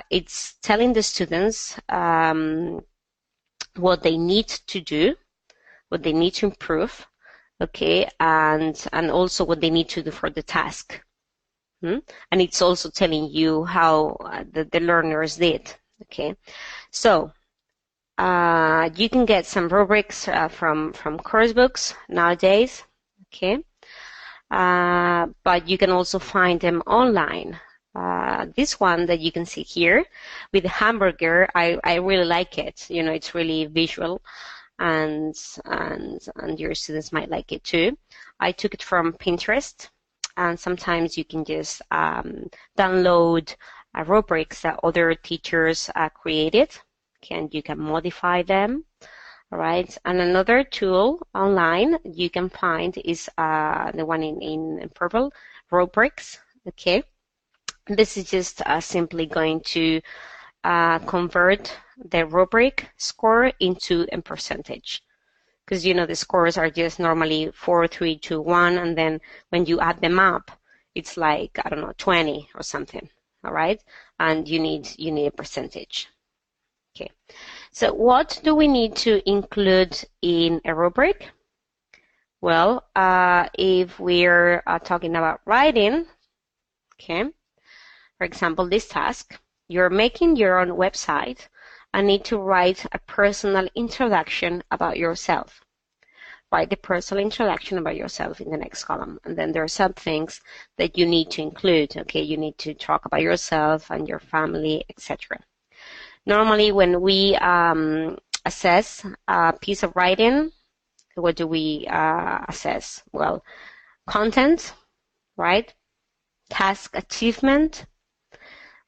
it's telling the students what they need to do, what they need to improve, okay, and also what they need to do for the task. And it's also telling you how the learners did. Okay, so you can get some rubrics from course books nowadays. Okay, but you can also find them online. This one that you can see here with the hamburger, I really like it. You know, it's really visual, and your students might like it too. I took it from Pinterest. And sometimes you can just download rubrics that other teachers created, and you can modify them. All right. And another tool online you can find is the one in purple, rubrics. Okay. This is just simply going to convert the rubric score into a percentage. Because, you know, the scores are just normally 4, 3, 2, 1, and then when you add them up, it's like, I don't know, 20 or something, all right? And you need a percentage. Okay, so what do we need to include in a rubric? Well, if we're talking about writing, okay, for example, this task, you're making your own website and need to write a personal introduction about yourself. Write the personal introduction about yourself in the next column. And then there are some things that you need to include. Okay, you need to talk about yourself and your family, etc. Normally, when we assess a piece of writing, what do we assess? Well, content, right? Task achievement,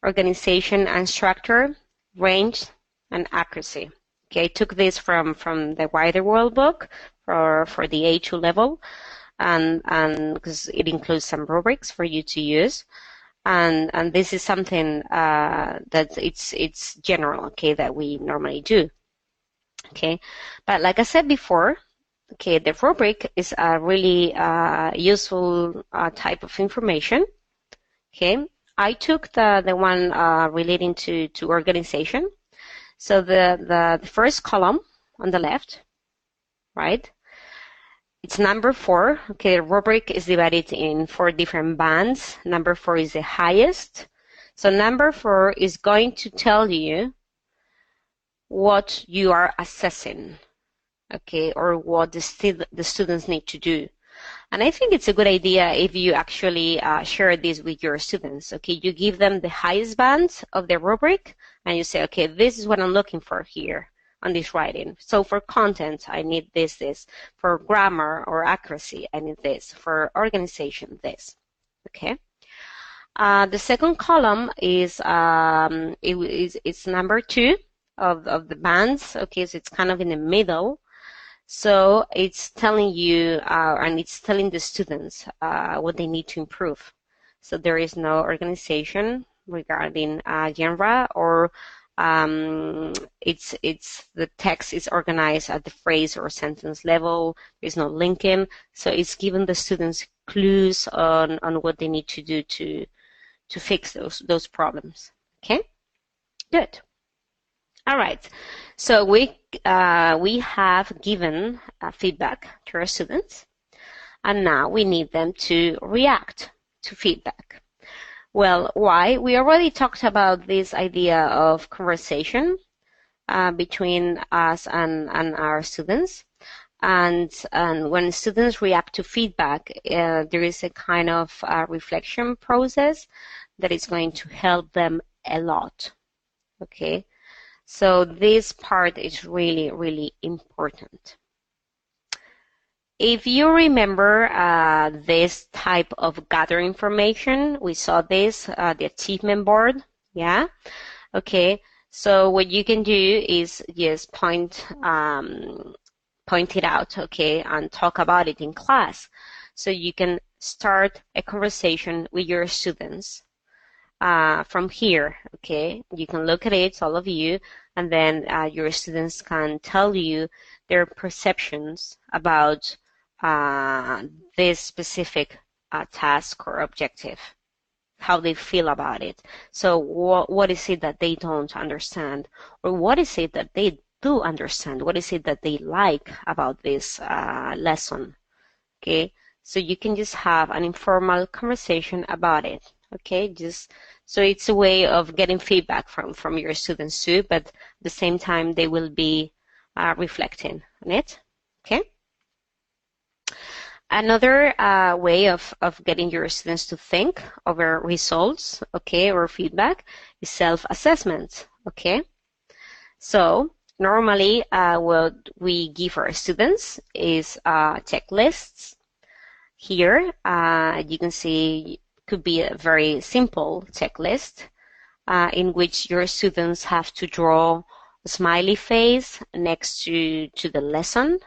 organization and structure, range, and accuracy. Okay, I took this from the Wider World book for the A2 level, and because it includes some rubrics for you to use, and this is something that it's general, okay, that we normally do. Okay, but like I said before, okay, the rubric is a really useful type of information. Okay, I took the one relating to organization. So the first column on the left, right? It's number 4. Okay, the rubric is divided in 4 different bands. Number 4 is the highest. So number 4 is going to tell you what you are assessing, okay, or what the students need to do. And I think it's a good idea if you actually share this with your students. Okay, you give them the highest band of the rubric, and you say, okay, this is what I'm looking for here on this writing. So for content, I need this. For grammar or accuracy, I need this. For organization, this. Okay. The second column is it's number 2 of the bands. Okay, so it's kind of in the middle. So it's telling you, and it's telling the students what they need to improve. So there is no organization regarding genre, or it's the text is organized at the phrase or sentence level. There's no linking, so it's giving the students clues on what they need to do to fix those problems. Okay, good. All right, so we have given feedback to our students, and now we need them to react to feedback. Well, why? We already talked about this idea of conversation between us and our students. And when students react to feedback, there is a kind of reflection process that is going to help them a lot. Okay, so this part is really, really important. If you remember this type of gather information, we saw this, the achievement board, yeah? Okay, so what you can do is just point it out, okay, and talk about it in class. So you can start a conversation with your students from here, okay? You can look at it, all of you, and then your students can tell you their perceptions about this specific task or objective, how they feel about it. So what is it that they don't understand? Or what is it that they do understand? What is it that they like about this lesson? Okay, so you can just have an informal conversation about it. Okay, just so it's a way of getting feedback from your students too, but at the same time they will be reflecting on it. Okay. Another way of getting your students to think over results, okay, or feedback is self-assessment. Okay. So normally, what we give our students is checklists. Here, you can see could be a very simple checklist in which your students have to draw a smiley face next to the lesson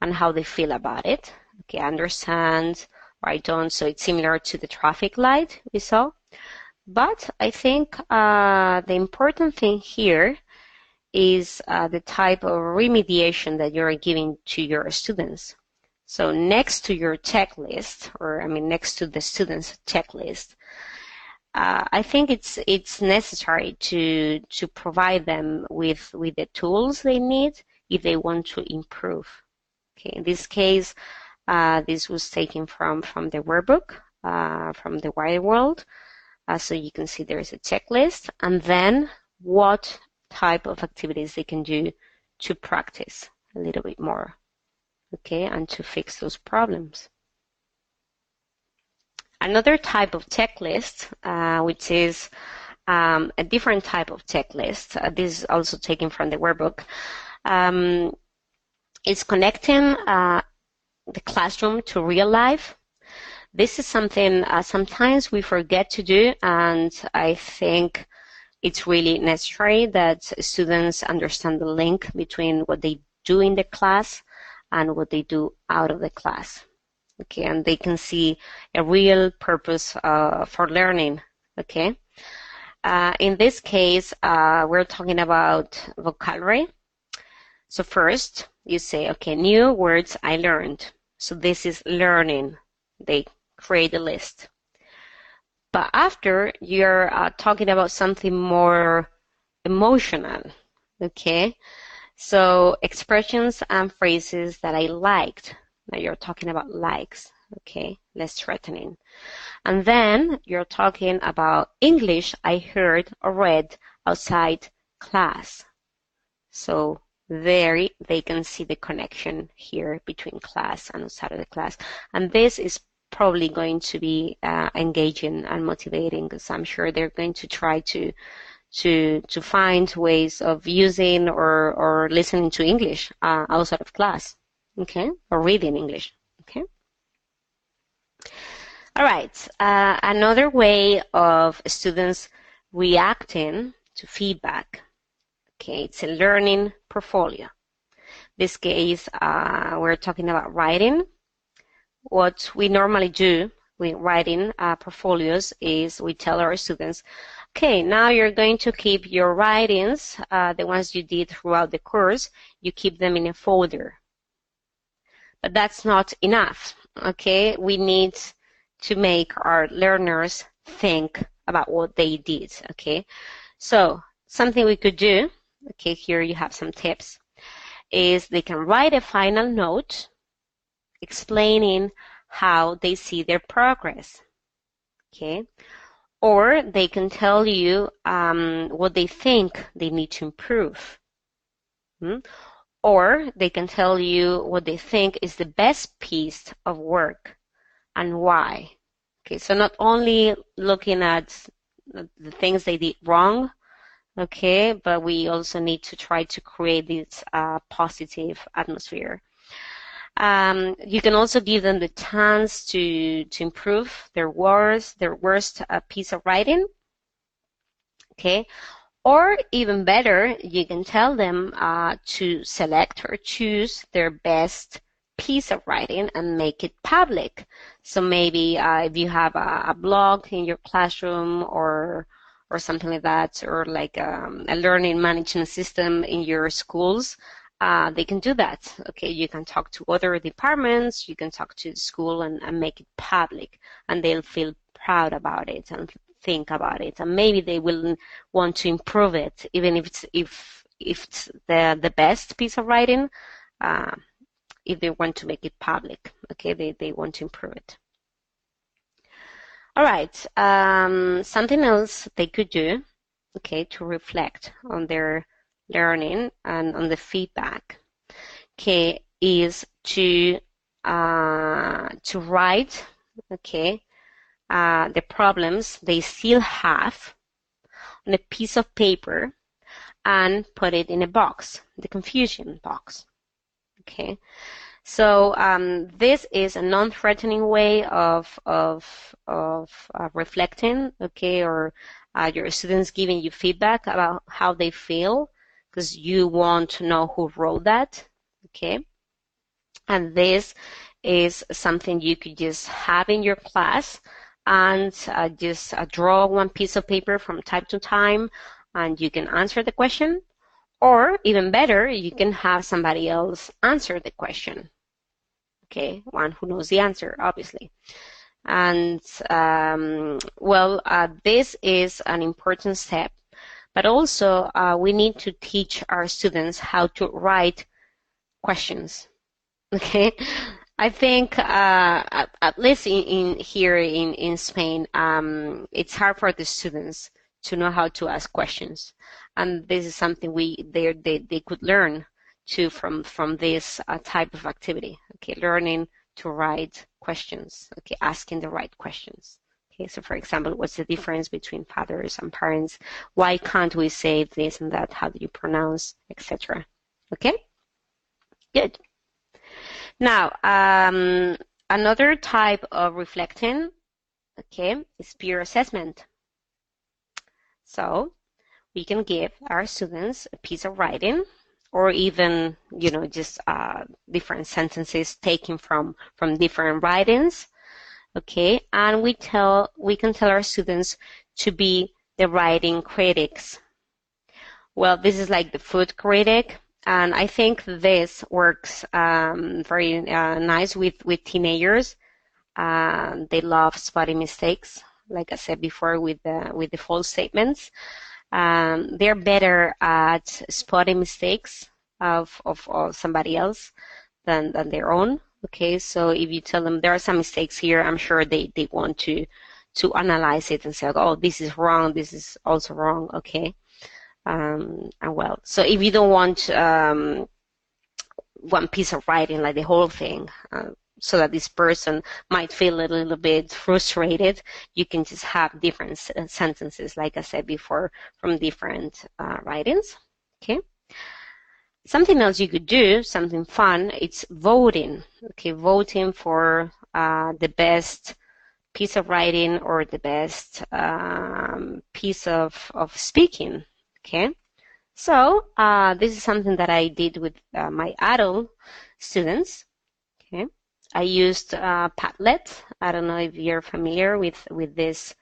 and how they feel about it. Okay, I understand or I don't. So it's similar to the traffic light we saw. But I think the important thing here is the type of remediation that you're giving to your students. So next to your checklist, or I mean next to the students' checklist, I think it's necessary to provide them with the tools they need if they want to improve. Okay, in this case, this was taken from the workbook, from the wider world. So you can see there's a checklist, and then what type of activities they can do to practice a little bit more, okay, and to fix those problems. Another type of checklist, which is a different type of checklist, this is also taken from the workbook, is connecting the classroom to real life. This is something sometimes we forget to do, and I think it's really necessary that students understand the link between what they do in the class and what they do out of the class. Okay, and they can see a real purpose for learning. Okay, in this case, we're talking about vocabulary. So first, you say, okay, new words I learned. So this is learning. They create a list. But after, you're talking about something more emotional, okay? So expressions and phrases that I liked. Now you're talking about likes, okay? Less threatening. And then you're talking about English I heard or read outside class. So there they can see the connection here between class and outside of the class. And this is probably going to be engaging and motivating, because I'm sure they're going to try to find ways of using or listening to English outside of class, okay, or reading English, okay. All right, another way of students reacting to feedback, okay, it's a learning portfolio. This case, we're talking about writing. What we normally do with writing portfolios is we tell our students, okay, now you're going to keep your writings, the ones you did throughout the course, you keep them in a folder. But that's not enough, okay? We need to make our learners think about what they did, okay? So something we could do, okay, here you have some tips, is they can write a final note explaining how they see their progress. Okay, or they can tell you what they think they need to improve. Or they can tell you what they think is the best piece of work and why. Okay, so not only looking at the things they did wrong, okay, but we also need to try to create this positive atmosphere. You can also give them the chance to improve their worst piece of writing, okay, or even better, you can tell them to select or choose their best piece of writing and make it public. So maybe if you have a blog in your classroom or something like that, or like a learning management system in your schools, they can do that. Okay, you can talk to other departments, you can talk to the school and make it public, and they'll feel proud about it and think about it, and maybe they will want to improve it, even if it's the best piece of writing. If they want to make it public, okay, they want to improve it. All right, something else they could do, okay, to reflect on their learning and on the feedback, okay, is to write, okay, the problems they still have on a piece of paper and put it in a box, the confusion box. Okay, so this is a non-threatening way of reflecting, okay, or your students giving you feedback about how they feel, because you want to know who wrote that, okay, and this is something you could just have in your class and just draw one piece of paper from time to time, and you can answer the question, or even better, you can have somebody else answer the question. Okay, one who knows the answer, obviously. And this is an important step, but also we need to teach our students how to write questions. Okay, I think at least here in Spain, it's hard for the students to know how to ask questions, and this is something they could learn too from this type of activity. Okay, learning to write questions. Okay, asking the right questions. Okay, so for example, what's the difference between fathers and parents? Why can't we say this and that? How do you pronounce, etc.? Okay, good. Now, another type of reflecting, okay, is peer assessment. So we can give our students a piece of writing, or even, just different sentences taken from different writings, okay, and we can tell our students to be the writing critics. Well, this is like the food critic. And I think this works very nice with teenagers. They love spotting mistakes, like I said before, with the false statements. They're better at spotting mistakes of somebody else than their own. Okay, so if you tell them there are some mistakes here, I'm sure they want to analyze it and say, oh, this is wrong, this is also wrong. Okay. So if you don't want one piece of writing, like the whole thing, so that this person might feel a little bit frustrated, you can just have different sentences, like I said before, from different writings. Okay. Something else you could do, something fun, it's voting. Okay, voting for the best piece of writing or the best piece of speaking. Okay, so this is something that I did with my adult students. Okay, I used Padlet. I don't know if you're familiar with this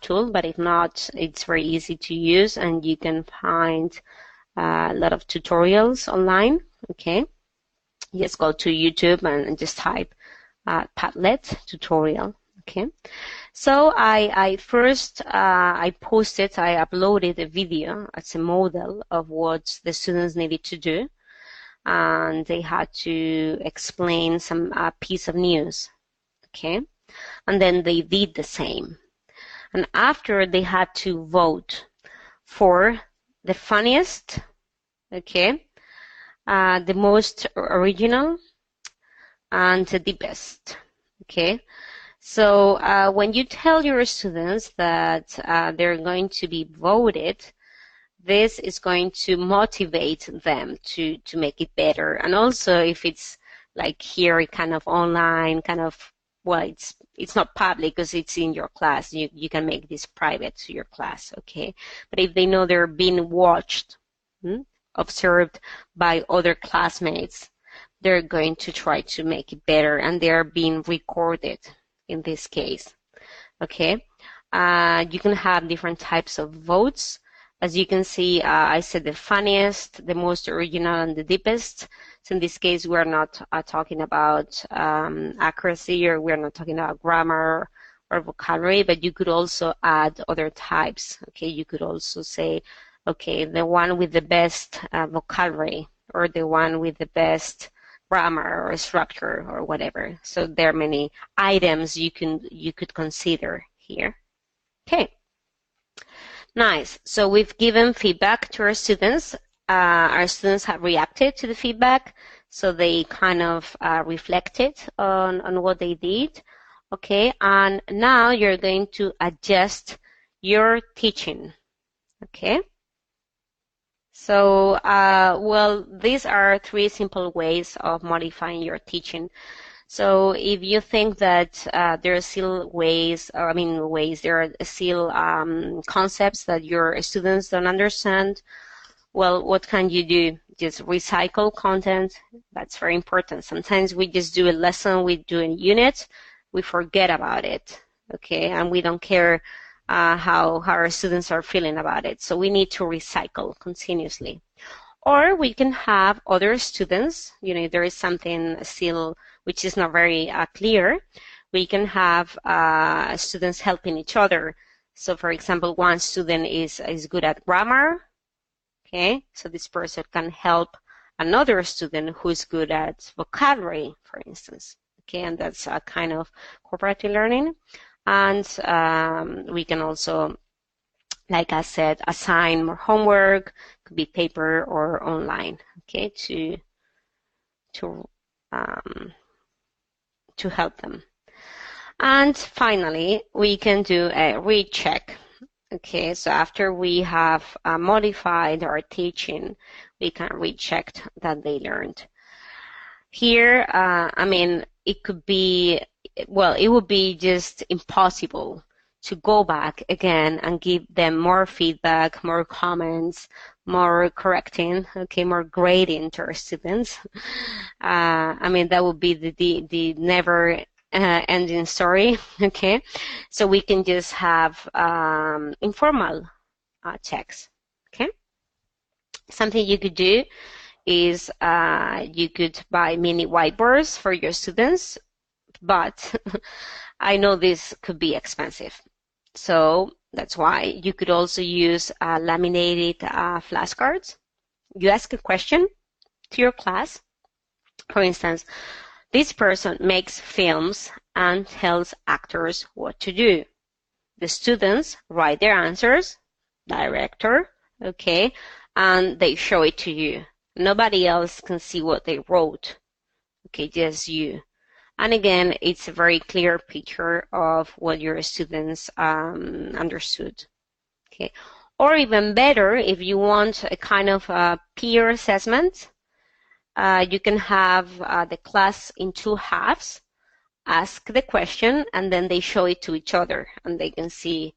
tool, but if not, it's very easy to use, and you can find a lot of tutorials online. Okay, just go to YouTube and just type Padlet tutorial. Okay. So I uploaded a video as a model of what the students needed to do. and they had to explain some piece of news. Okay, and then they did the same. And after, they had to vote for the funniest, okay, the most original, and the best. Okay, so when you tell your students that they're going to be voted, this is going to motivate them to make it better. And also, if it's like here, kind of online, kind of, well, it's not public because it's in your class. You can make this private to your class, okay? But if they know they're being watched, observed by other classmates, they're going to try to make it better, and they're being recorded in this case, okay? You can have different types of votes. As you can see, I said the funniest, the most original, and the deepest. So in this case, we're not talking about accuracy, or we're not talking about grammar or vocabulary, but you could also add other types. Okay, you could also say, okay, the one with the best vocabulary, or the one with the best grammar or structure, or whatever. So there are many items you could consider here. Okay. Nice. So we've given feedback to our students. Our students have reacted to the feedback, so they kind of reflected on what they did. Okay, and now you're going to adjust your teaching. Okay. So, well, these are 3 simple ways of modifying your teaching. So if you think that there are still ways, there are still concepts that your students don't understand, well, what can you do? Just recycle content. That's very important. Sometimes we just do a lesson, we do a unit, we forget about it, okay? And we don't care how our students are feeling about it. So we need to recycle continuously. Or we can have other students, there is something still which is not very clear. We can have students helping each other. So for example, one student is good at grammar, okay? So this person can help another student who's good at vocabulary, for instance, okay? And that's a kind of cooperative learning. And we can also, like I said, assign more homework, could be paper or online, okay, to help them. And finally, we can do a recheck. Okay, so after we have modified our teaching, we can recheck that they learned. Here, it could be, well, it would be just impossible to go back again and give them more feedback, more comments, more correcting, okay, more grading to our students. That would be the never ending story, okay? So we can just have informal checks, okay? Something you could do is you could buy mini whiteboards for your students, but I know this could be expensive. So that's why you could also use laminated flashcards. You ask a question to your class. For instance, this person makes films and tells actors what to do. The students write their answers, director, okay, and they show it to you. Nobody else can see what they wrote, okay, just you. And again, it's a very clear picture of what your students understood. Okay. Or even better, if you want a kind of peer assessment, you can have the class in 2 halves, ask the question, and then they show it to each other, and they can see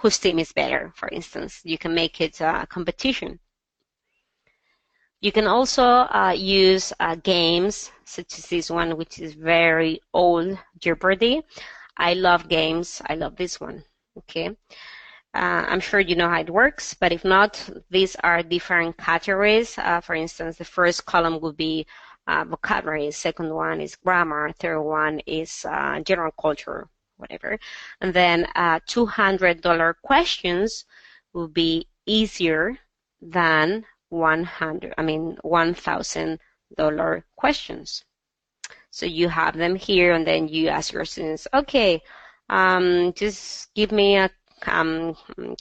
whose team is better, for instance. You can make it a competition. You can also use games such as this one, which is very old, Jeopardy. I love games. I love this one. Okay. I'm sure you know how it works, but if not, these are different categories. For instance, the first column would be vocabulary, second one is grammar, third one is general culture, whatever. And then $200 questions will be easier than $1,000 questions. So you have them here, and then you ask your students, okay, just give me a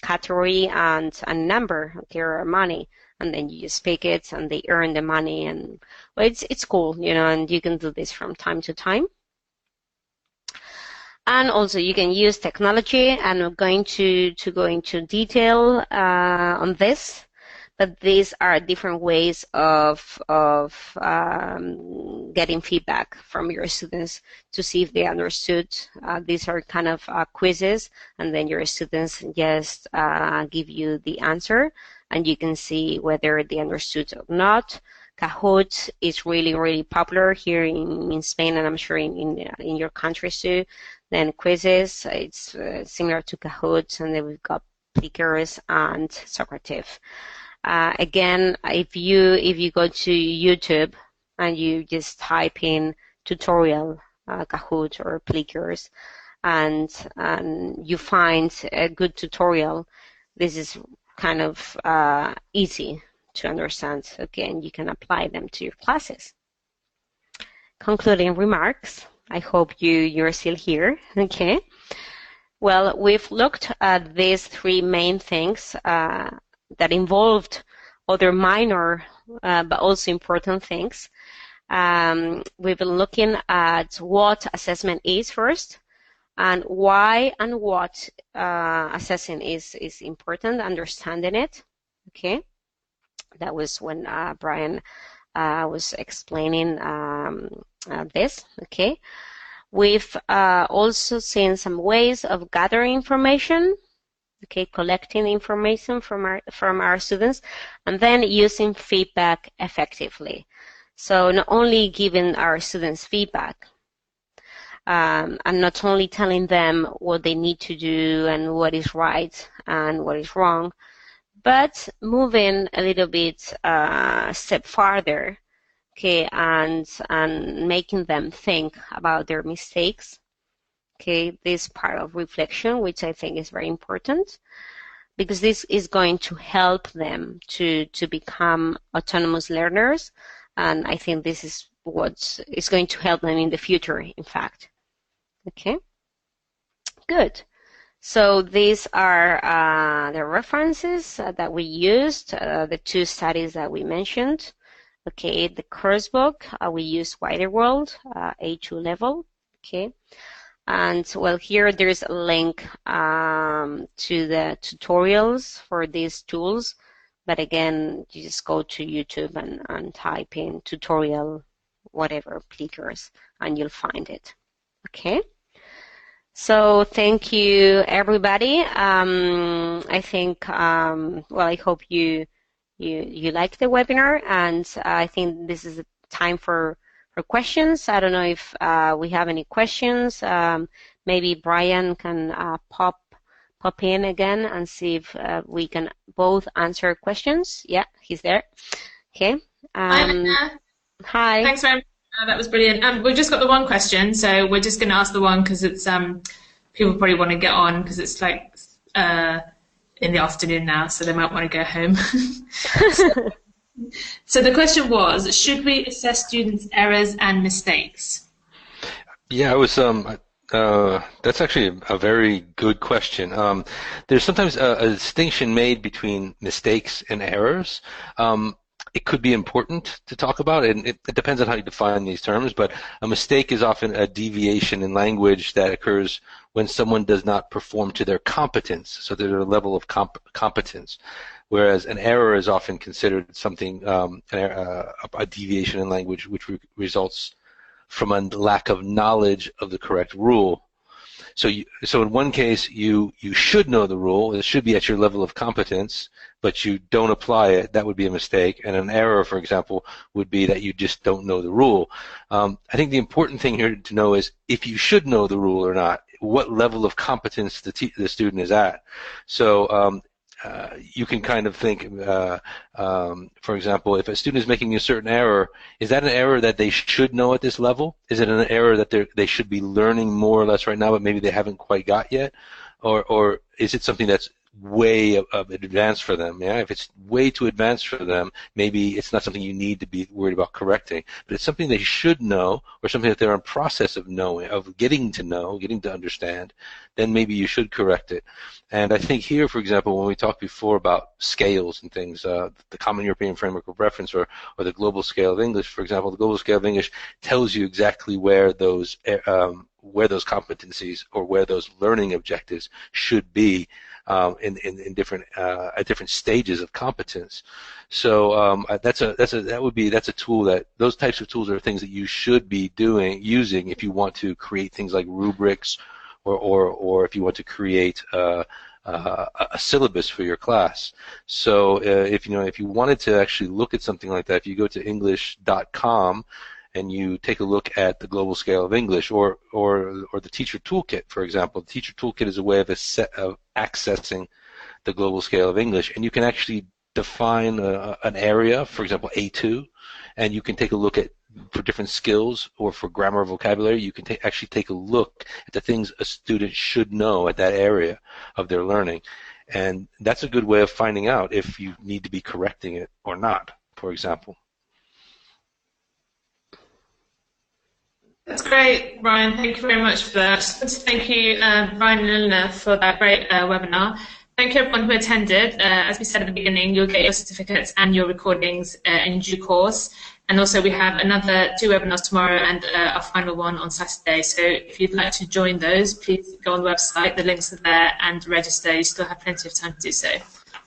category and a number, okay, or money, and then you just pick it, and they earn the money, and well, it's cool, and you can do this from time to time. And also you can use technology, and I'm going to go into detail on this, but these are different ways of getting feedback from your students to see if they understood. These are kind of quizzes, and then your students just give you the answer, and you can see whether they understood or not. Kahoot is really, really popular here in Spain, and I'm sure in your countries too. Then quizzes, it's similar to Kahoot, and then we've got Plickers and Socrative. Again, if you go to YouTube and you just type in tutorial Kahoot or Plickers, and you find a good tutorial, this is kind of easy to understand. Again, you can apply them to your classes. Concluding remarks. I hope you're still here. Okay. Well, we've looked at these three main things that involved other minor but also important things. We've been looking at what assessment is first, and why and what assessing is important, understanding it. Okay, that was when Brian was explaining this. Okay, we've also seen some ways of gathering information. Okay, collecting information from our students, and then using feedback effectively. So not only giving our students feedback, and not only telling them what they need to do and what is right and what is wrong, but moving a little bit a step farther, okay, and making them think about their mistakes. Okay, this part of reflection, which I think is very important, because this is going to help them to become autonomous learners, and I think this is what is going to help them in the future, in fact. Okay, good. So these are the references that we used, the two studies that we mentioned. Okay, the course book, we use Wider World, A2 level. Okay. And well, here there's a link to the tutorials for these tools. But again, you just go to YouTube and type in tutorial, whatever, Plickers, and you'll find it. Okay. So thank you, everybody. I think, well, I hope you liked the webinar, and I think this is a time for questions. I don't know if we have any questions. Maybe Brian can pop in again and see if we can both answer questions. Yeah, he's there. Okay. Hi. Hi. Thanks very much. That was brilliant. We've just got the one question, so we're just going to ask the one because it's people probably want to get on because it's like in the afternoon now, so they might want to go home. So the question was, should we assess students' errors and mistakes? Yeah, it was. That's actually a very good question. There's sometimes a distinction made between mistakes and errors. It could be important to talk about, and it depends on how you define these terms, but a mistake is often a deviation in language that occurs when someone does not perform to their competence, so there's a level of competence, whereas an error is often considered something, a deviation in language which results from a lack of knowledge of the correct rule. So in one case, you should know the rule. It should be at your level of competence, but you don't apply it. That would be a mistake. And an error, for example, would be that you just don't know the rule. I think the important thing here to know is if you should know the rule or not, what level of competence the student is at. So you can kind of think, for example, if a student is making a certain error, is that an error that they should know at this level? Is it an error that they should be learning more or less right now, but maybe they haven't quite got yet? Or is it something that's way of advanced for them. Yeah, if it's way too advanced for them, maybe it's not something you need to be worried about correcting. But it's something they should know, or something that they're in process of knowing, of getting to know, getting to understand. Then maybe you should correct it. And I think here, for example, when we talked before about scales and things, the Common European Framework of Reference or the Global Scale of English, for example, the Global Scale of English tells you exactly where those competencies or where those learning objectives should be in different at different stages of competence. So that's a tool that those types of tools are things that you should be using if you want to create things like rubrics or if you want to create a syllabus for your class. So if you wanted to actually look at something like that, if you go to English.com and you take a look at the Global Scale of English or the Teacher Toolkit, for example. The Teacher Toolkit is a way of accessing the Global Scale of English, and you can actually define an area, for example, A2, and you can take a look at, for different skills or for grammar or vocabulary, you can actually take a look at the things a student should know at that area of their learning. And that's a good way of finding out if you need to be correcting it or not, for example. That's great, Brian. Thank you very much for that. Thank you, Brian and Elena, for that great webinar. Thank you, everyone who attended. As we said at the beginning, you'll get your certificates and your recordings in due course. And also, we have another 2 webinars tomorrow and a final one on Saturday. So if you'd like to join those, please go on the website. The links are there, and register. You still have plenty of time to do so.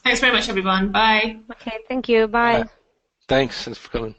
Thanks very much, everyone. Bye. Okay, thank you. Bye. Thanks for coming.